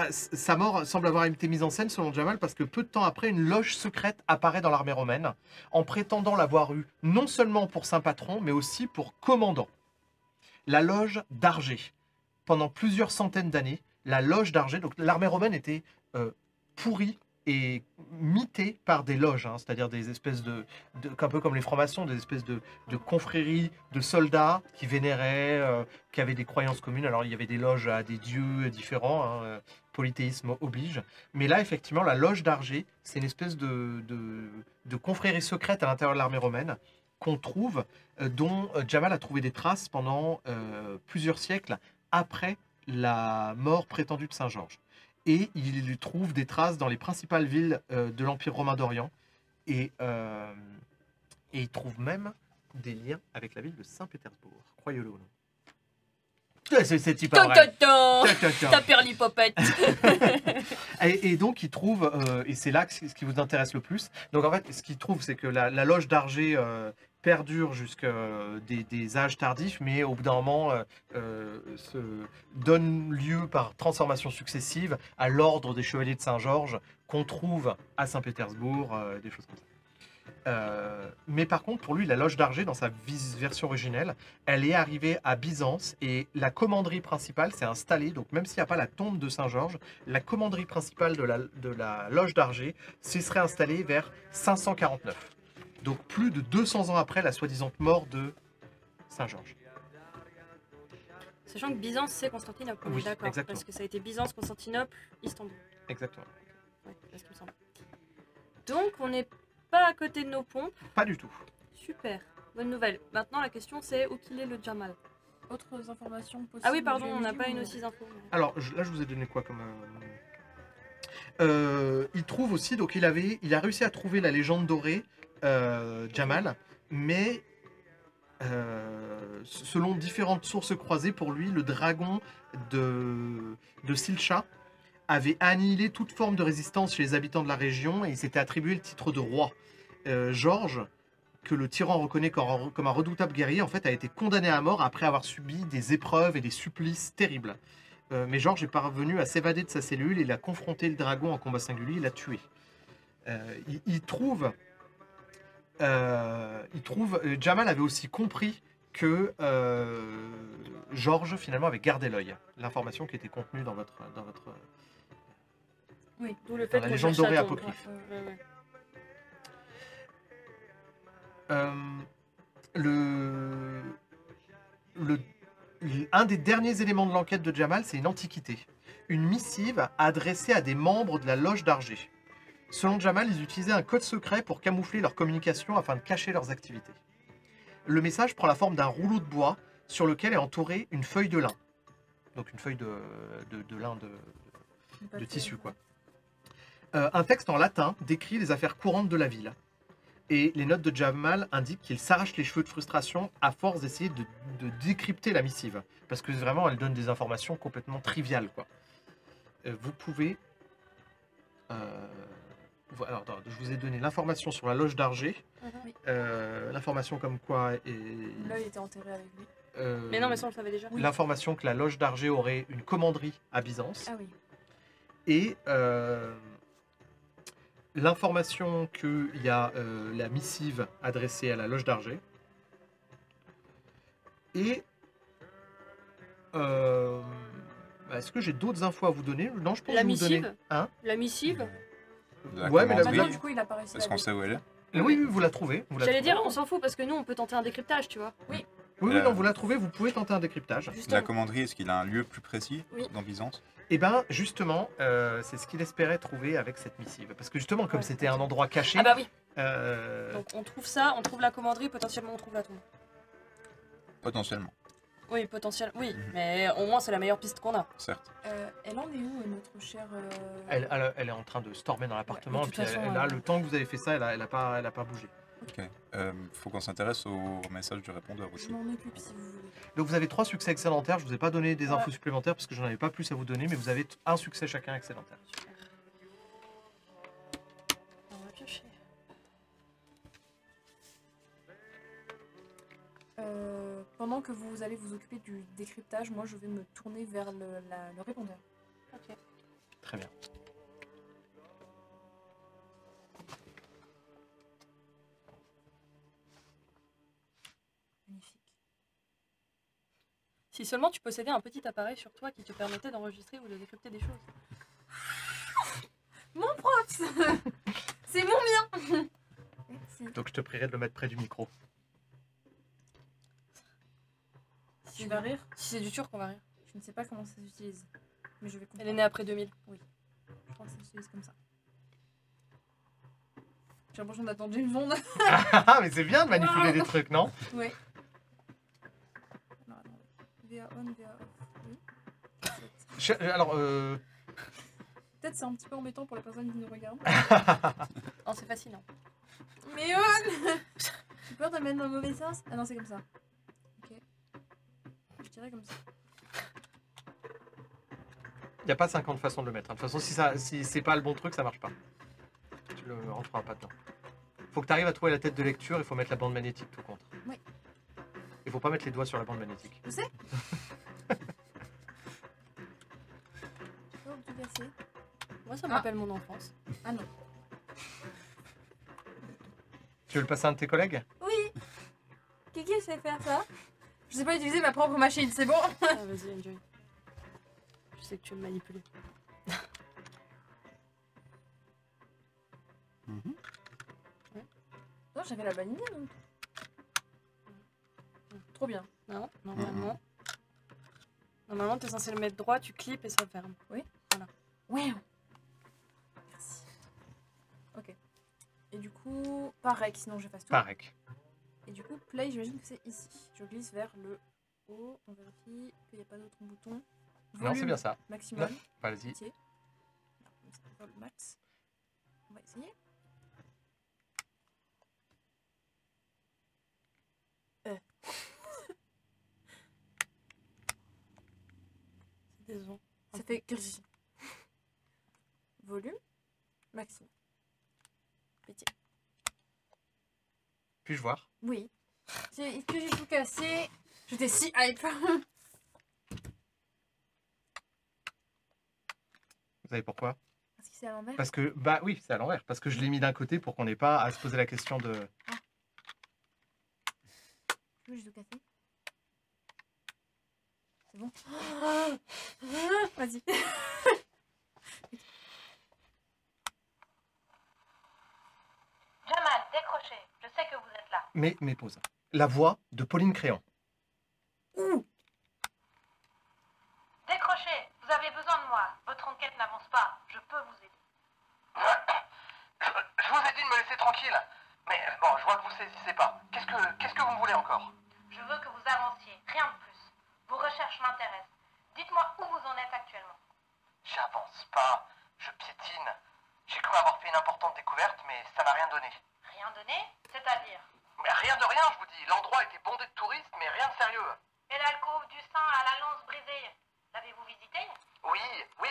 sa mort semble avoir été mise en scène selon Jamal parce que peu de temps après, une loge secrète apparaît dans l'armée romaine en prétendant l'avoir eu non seulement pour saint patron, mais aussi pour commandant. La loge d'Argé. Pendant plusieurs centaines d'années, la loge d'Argé, donc l'armée romaine était pourrie est mité par des loges, hein, c'est-à-dire des espèces un peu comme les francs-maçons, des espèces de confréries de soldats qui vénéraient, qui avaient des croyances communes. Alors il y avait des loges à des dieux différents, hein, polythéisme oblige. Mais là, effectivement, la loge d'Argé, c'est une espèce de confrérie secrète à l'intérieur de l'armée romaine qu'on trouve, dont Jamal a trouvé des traces pendant plusieurs siècles après la mort prétendue de Saint Georges. Et il trouve des traces dans les principales villes de l'Empire romain d'Orient. Et il trouve même des liens avec la ville de Saint-Pétersbourg, croyez-le ou non. C'est type Ton, vrai. ton, ton. Ta perlipopette. Et donc il trouve, et c'est là ce qui vous intéresse le plus, donc en fait ce qu'il trouve c'est que la loge d'Argé perdure jusqu'à des âges tardifs, mais au bout d'un moment se donne lieu par transformation successive à l'ordre des chevaliers de Saint-Georges qu'on trouve à Saint-Pétersbourg, des choses comme ça. Mais par contre, pour lui, la loge d'Argé, dans sa version originelle, elle est arrivée à Byzance et la commanderie principale s'est installée. Donc, même s'il n'y a pas la tombe de Saint-Georges, la commanderie principale de la loge d'Argé s'y serait installée vers 549. Donc, plus de 200 ans après la soi-disant mort de Saint-Georges. Sachant que Byzance, c'est Constantinople, on Oui, est d'accord. exactement. Parce que ça a été Byzance, Constantinople, Istanbul. Exactement. Ouais, c'est ce qui me semble. Donc, on n'est pas à côté de nos pompes. Pas du tout. Super, bonne nouvelle. Maintenant, la question, c'est où qu'il est le Jamal. Autres informations possibles. Ah oui, pardon, on n'a GMJ pas ou- une aussi d'infos. Alors, là, je vous ai donné quoi comme... il trouve aussi, donc il a réussi à trouver la légende dorée, Jamal, mais selon différentes sources croisées, pour lui, le dragon de Silcha avait annihilé toute forme de résistance chez les habitants de la région et il s'était attribué le titre de roi. Georges, que le tyran reconnaît comme un redoutable guerrier, en fait, a été condamné à mort après avoir subi des épreuves et des supplices terribles. Mais Georges est parvenu à s'évader de sa cellule et il a confronté le dragon en combat singulier, il l'a tué. Il trouve, Jamal avait aussi compris que Georges finalement avait gardé l'œil. L'information qui était contenue dans votre Oui, d'où le dans fait la qu'on légende cherche dorée sa tombe. apocryphe. Ouais. Un des derniers éléments de l'enquête de Jamal, c'est une antiquité. Une missive adressée à des membres de la loge d'Argé. Selon Jamal, ils utilisaient un code secret pour camoufler leur communication afin de cacher leurs activités. Le message prend la forme d'un rouleau de bois sur lequel est entourée une feuille de lin. Donc une feuille de lin de tissu, quoi. Un texte en latin décrit les affaires courantes de la ville. Et les notes de Jamal indiquent qu'il s'arrache les cheveux de frustration à force d'essayer de décrypter la missive. Parce que vraiment, elle donne des informations complètement triviales, quoi. Vous pouvez... alors, attends, je vous ai donné l'information sur la loge d'Argé. Oui. L'information comme quoi... L'œil était enterré avec lui. Mais non, mais ça, on le savait déjà. L'information que la loge d'Argé aurait une commanderie à Byzance. Ah oui. Et l'information qu'il y a la missive adressée à la loge d'Argé. Et est-ce que j'ai d'autres infos à vous donner? Non, je pense La que je vais vous donner. missive Hein? La missive La Ouais, mais la- commanderie, Maintenant, du coup, il apparaissait est-ce qu'on sait où elle est? Oui, oui, vous la trouvez. J'allais dire, on s'en fout parce que nous, on peut tenter un décryptage, tu vois. Oui, oui, non, vous la trouvez, vous pouvez tenter un décryptage. La Justement. commanderie, est-ce qu'il a un lieu plus précis Oui. dans Byzance? Et bien, justement, c'est ce qu'il espérait trouver avec cette missive. Parce que justement, comme Ouais, c'était ok. un endroit caché, Ah bah oui. euh, Donc on trouve ça, on trouve la commanderie, potentiellement on trouve la tombe. Potentiellement, Oui, potentiellement. Oui, Mhm. mais au moins c'est la meilleure piste qu'on a. certes. Elle en est où, notre chère... elle est en train de stormer dans l'appartement. de Et toute puis façon, là, le temps que vous avez fait ça, elle a pas bougé. Ok. Faut qu'on s'intéresse au message du répondeur Je aussi. m'en occupe si vous voulez. Donc vous avez 3 succès excédentaires. Je vous ai pas donné des Ouais. infos supplémentaires parce que j'en avais pas plus à vous donner, mais vous avez un succès chacun excédentaire. Super. On va piocher. Pendant que vous allez vous occuper du décryptage, moi je vais me tourner vers le répondeur. Ok. Très bien. Magnifique. Si seulement tu possédais un petit appareil sur toi qui te permettait d'enregistrer ou de décrypter des choses. Mon props. C'est mon mien. Merci. Donc je te prierai de le mettre près du micro. Tu vas rire? Si c'est du turc, on va rire. Je ne sais pas comment ça s'utilise. Mais je vais comprendre. Elle est née après 2000. Je crois que ça s'utilise comme ça. J'ai l'impression d'attendre James Bond. Ah, mais c'est bien de manipuler des trucs, non? Ouais. Alors, attends. VA on, VA off. Oui. Alors, Peut-être c'est un petit peu embêtant pour les personnes qui nous regardent. Non, c'est facile. Hein. Mais j'ai peur de me mettre dans le mauvais sens. Ah non, c'est comme ça. Ok. Je dirais comme ça. il n'y a pas 50 façons de le mettre. De toute façon, si c'est pas le bon truc, ça marche pas. Tu le rentreras pas dedans. Faut que tu arrives à trouver la tête de lecture, il faut mettre la bande magnétique tout contre. Oui. Il faut pas mettre les doigts sur la bande magnétique. Je sais. Oh, tout cassé. Moi, ça me rappelle mon enfance. Ah non. Tu veux le passer à un de tes collègues? Oui. Kiki sait faire ça. Je sais pas utiliser ma propre machine, c'est bon? Ah, vas-y, enjoy. Je sais que tu veux me manipuler. Mhm. Non, j'avais la vanille donc. Trop bien. Non, normalement. Normalement, t'es censé le mettre droit, tu clips et ça ferme. Ouais. Merci. Ok. Et du coup, pareil, sinon je fasse tout. Pareil. Et du coup, play, j'imagine que c'est ici. Je glisse vers le haut, on vérifie qu'il n'y a pas d'autres boutons. Non, c'est bien ça. Maximum. Vas-y. Entier. Non, comme ça, on va le max. On va essayer. C'est décevant. Ça fait gris. Volume. Maximum. Pitié. Puis-je voir? Oui. Est-ce que j'ai tout cassé? J'étais si hype. Vous savez pourquoi? Parce que c'est à l'envers. Parce que, bah oui, c'est à l'envers. Parce que je l'ai mis d'un côté pour qu'on n'ait pas à se poser la question de... J'ai tout cassé. C'est bon. Vas-y. Jamal, décrochez. Je sais que vous êtes là. Mais pause. La voix de Pauline Créon. Décrochez. Vous avez besoin de moi. Votre enquête n'avance pas. Je peux vous aider. Je vous ai dit de me laisser tranquille. Mais bon, je vois que vous saisissez pas. Qu'est-ce que vous me voulez encore? Je veux que vous avanciez. Rien de plus. Vos recherches m'intéressent. Dites-moi où vous en êtes actuellement. J'avance pas. Je piétine. J'ai cru avoir fait une importante découverte, mais ça n'a rien donné. Rien donné? C'est-à-dire? Mais rien de rien, je vous dis. L'endroit était bondé de touristes, mais rien de sérieux. Et l'alcôve du sein à la lance brisée? L'avez-vous visité? Oui,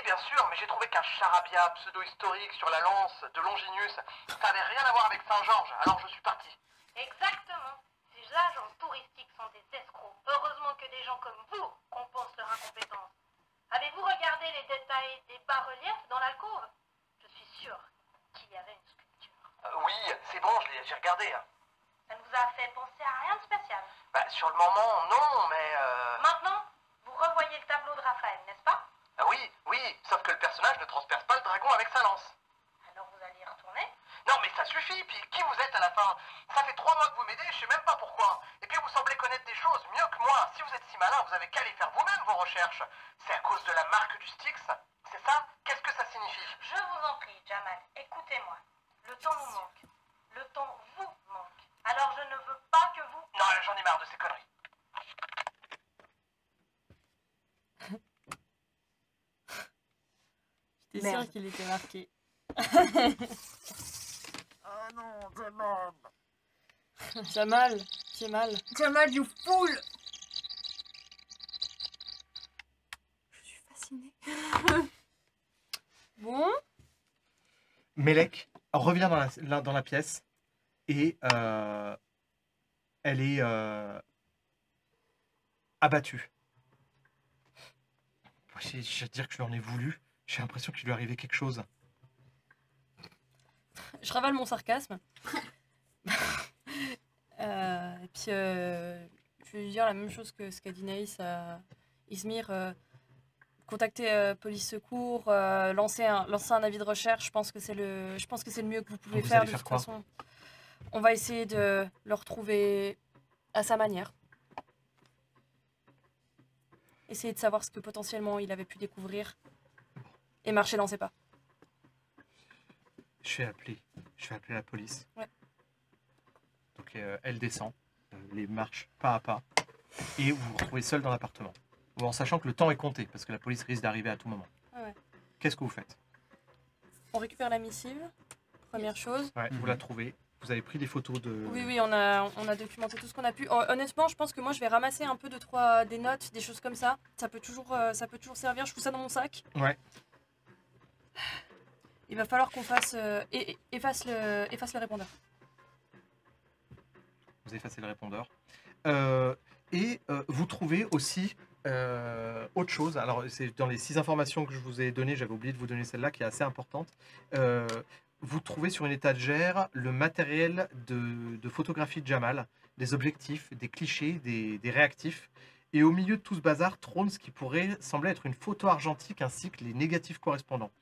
bien sûr, mais j'ai trouvé qu'un charabia pseudo-historique sur la lance de Longinus, ça n'avait rien à voir avec Saint-Georges, alors je suis parti. Exactement. Ces agents touristiques sont des escrocs. Heureusement que des gens comme vous compensent leur incompétence. Avez-vous regardé les détails des bas-reliefs dans l'alcôve? Je suis sûre qu'il y avait une sculpture. Oui, c'est bon, j'ai regardé. Ça ne vous a fait penser à rien de spécial? Bah, sur le moment, non, mais... Maintenant, vous revoyez le tableau de Raphaël, n'est-ce pas? Oui, sauf que le personnage ne transperce pas le dragon avec sa lance. Alors vous allez y retourner? Non, mais ça suffit, puis qui vous êtes à la fin? Ça fait 3 mois que vous m'aidez, je sais même pas pourquoi. Et puis vous semblez connaître des choses mieux que moi. Si vous êtes si malin, vous avez qu'à aller faire vous-même vos recherches. C'est à cause de la marque du Styx? C'est ça? Qu'est-ce que ça signifie? Je vous en prie, Jamal, écoutez-moi. Le temps nous manque. Le temps vous manque. Alors je ne veux pas que vous... Non, j'en ai marre de ces conneries. J'étais Merde. sûre qu'il était marqué. Ah non, Jamal. Jamal, tu es mal. Jamal, you fool. Je suis fascinée. Bon, Melek revient dans la pièce et elle est abattue. Je veux dire que je lui en ai voulu. J'ai l'impression qu'il lui est arrivé quelque chose. je ravale mon sarcasme. Et puis, je vais lui dire la même chose que ce qu'a dit Naïs à Izmir. contacter police secours, lancer un avis de recherche. Je pense que c'est le mieux que vous pouvez Vous faire allez de faire toute quoi? façon. On va essayer de le retrouver à sa manière. Essayer de savoir ce que potentiellement il avait pu découvrir et marcher dans ses pas. Je vais appeler la police. Ouais. Donc elle descend, les marches pas à pas, et vous vous retrouvez seul dans l'appartement. En sachant que le temps est compté, parce que la police risque d'arriver à tout moment. Ah ouais. Qu'est-ce que vous faites? On récupère la missive, première chose. Ouais, vous la trouvez, vous avez pris des photos de... Oui, on a documenté tout ce qu'on a pu. Honnêtement, je pense que moi, je vais ramasser un peu des notes, des choses comme ça. Ça peut toujours servir. Je fous ça dans mon sac. Ouais. Il va falloir qu'on efface le répondeur. Vous effacez le répondeur. Vous trouvez aussi autre chose. Alors, c'est dans les 6 informations que je vous ai données, j'avais oublié de vous donner celle-là qui est assez importante. Vous trouvez sur une étagère le matériel de photographie de Jamal, des objectifs, des clichés, des réactifs. Et au milieu de tout ce bazar trône ce qui pourrait sembler être une photo argentique ainsi que les négatifs correspondants.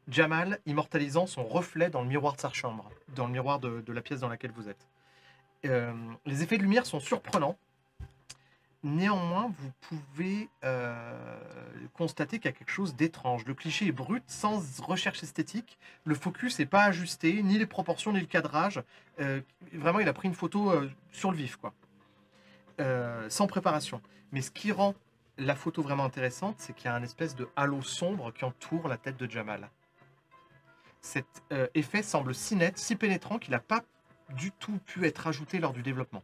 Jamal immortalisant son reflet dans le miroir de sa chambre, dans le miroir de la pièce dans laquelle vous êtes. Les effets de lumière sont surprenants. Néanmoins, vous pouvez constater qu'il y a quelque chose d'étrange. Le cliché est brut, sans recherche esthétique. Le focus n'est pas ajusté, ni les proportions, ni le cadrage. Vraiment, il a pris une photo sur le vif, quoi. Sans préparation. Mais ce qui rend la photo vraiment intéressante, c'est qu'il y a un espèce de halo sombre qui entoure la tête de Jamal. Cet effet semble si net, si pénétrant qu'il n'a pas du tout pu être ajouté lors du développement.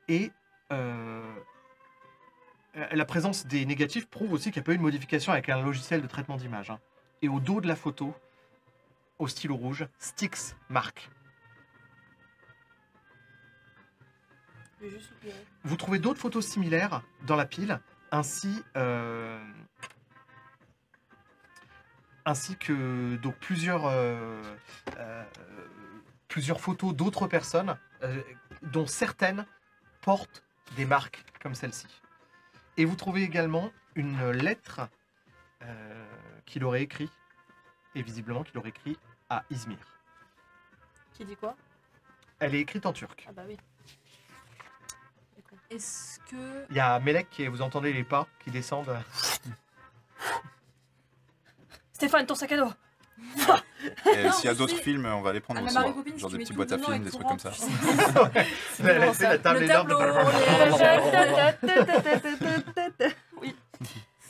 Et la présence des négatifs prouve aussi qu'il n'y a pas eu de modification avec un logiciel de traitement d'image. Hein. Et au dos de la photo, au stylo rouge, Styx marque. Vous trouvez d'autres photos similaires dans la pile, ainsi que donc plusieurs photos d'autres personnes, dont certaines portent des marques comme celle-ci. Et vous trouvez également une lettre qu'il aurait écrite, et visiblement qu'il aurait écrit à Izmir. Qui dit quoi? Elle est écrite en turc. Ah bah oui. Est-ce que... Il y a Melek, vous entendez les pas qui descendent. Stéphane, ton sac à dos. Et s'il y a d'autres films, on va les prendre Ah, aussi. ma Marie-Copine, Genre si tu des mets petits tout boîtes à le nom films, avec des trucs Laurent, comme ça. tu sais. La table est Le là. Oui.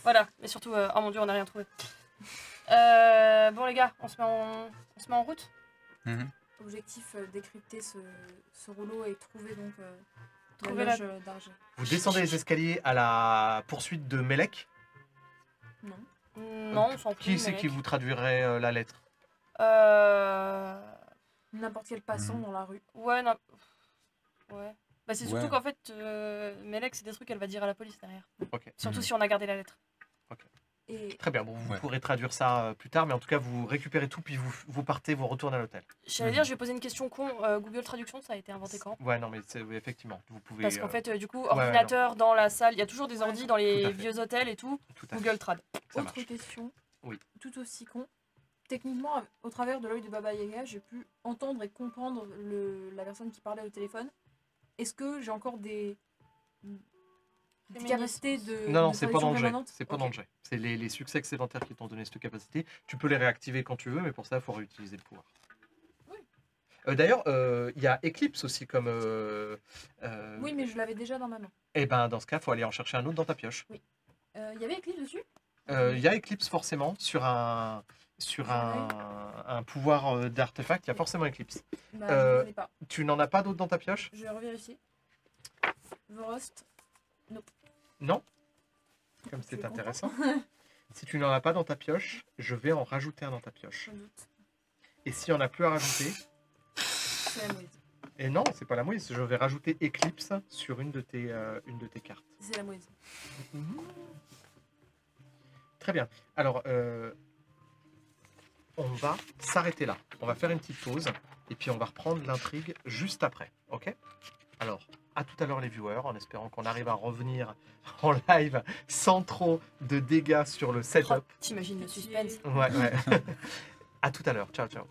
Voilà, mais surtout, oh mon dieu, on n'a rien trouvé. Bon les gars, on se met en route. Mhm. Objectif, décrypter ce rouleau et trouver donc Trouver la loge d'Argé. Vous descendez les escaliers à la poursuite de Melek. Non. Non, on s'en fout. Qui c'est mec. qui vous traduirait la lettre? N'importe quel passant dans la rue. Ouais, non. Ouais. Bah c'est surtout Ouais. qu'en fait, Melek, c'est des trucs qu'elle va dire à la police derrière. Ok, Surtout Mhm. si on a gardé la lettre. Et très bien. Bon, vous Ouais. pourrez traduire ça plus tard, mais en tout cas, vous récupérez tout, puis vous partez, vous retournez à l'hôtel. J'allais dire, je vais poser une question con. Google Traduction, ça a été inventé quand? Ouais, non, mais oui, effectivement, vous pouvez. Parce qu'en fait, du coup, ouais, ordinateur dans la salle, il y a toujours des ordis dans Tout à les fait. vieux hôtels et tout. tout à fait, Google Trad. ça autre marche. question, Oui. tout aussi con. Techniquement, au travers de l'œil de Baba Yaga, j'ai pu entendre et comprendre la personne qui parlait au téléphone. Est-ce que j'ai encore des capacités de Non, non, de c'est pas traduction dans le jet. permanente? C'est pas Ok. dans le jet. C'est les succès excédentaires qui t'ont donné cette capacité. Tu peux les réactiver quand tu veux, mais pour ça, il faut réutiliser le pouvoir. Oui. D'ailleurs, il y a Eclipse aussi comme. Oui, mais je l'avais déjà dans ma main. Et ben, dans ce cas, il faut aller en chercher un autre dans ta pioche. Il y avait Eclipse dessus? Il y a Eclipse forcément sur un pouvoir d'artefact. Il y a forcément Eclipse. Bah, Euh, je n'en ai pas. Tu n'en as pas d'autres dans ta pioche? Je vais revérifier. Vorust. Non? Comme Je suis c'est intéressant. Si tu n'en as pas dans ta pioche, je vais en rajouter un dans ta pioche. Sans doute. Et si on n'a plus à rajouter, C'est la mouise. et non, c'est pas la mouise, je vais rajouter Eclipse sur une de tes cartes. C'est la mouise. Très bien. Alors, on va s'arrêter là. On va faire une petite pause et puis on va reprendre l'intrigue juste après. Ok? Alors, À tout à l'heure les viewers, en espérant qu'on arrive à revenir en live sans trop de dégâts sur le Oh, setup. T'imagines le suspense. Ouais. À tout à l'heure. Ciao, ciao.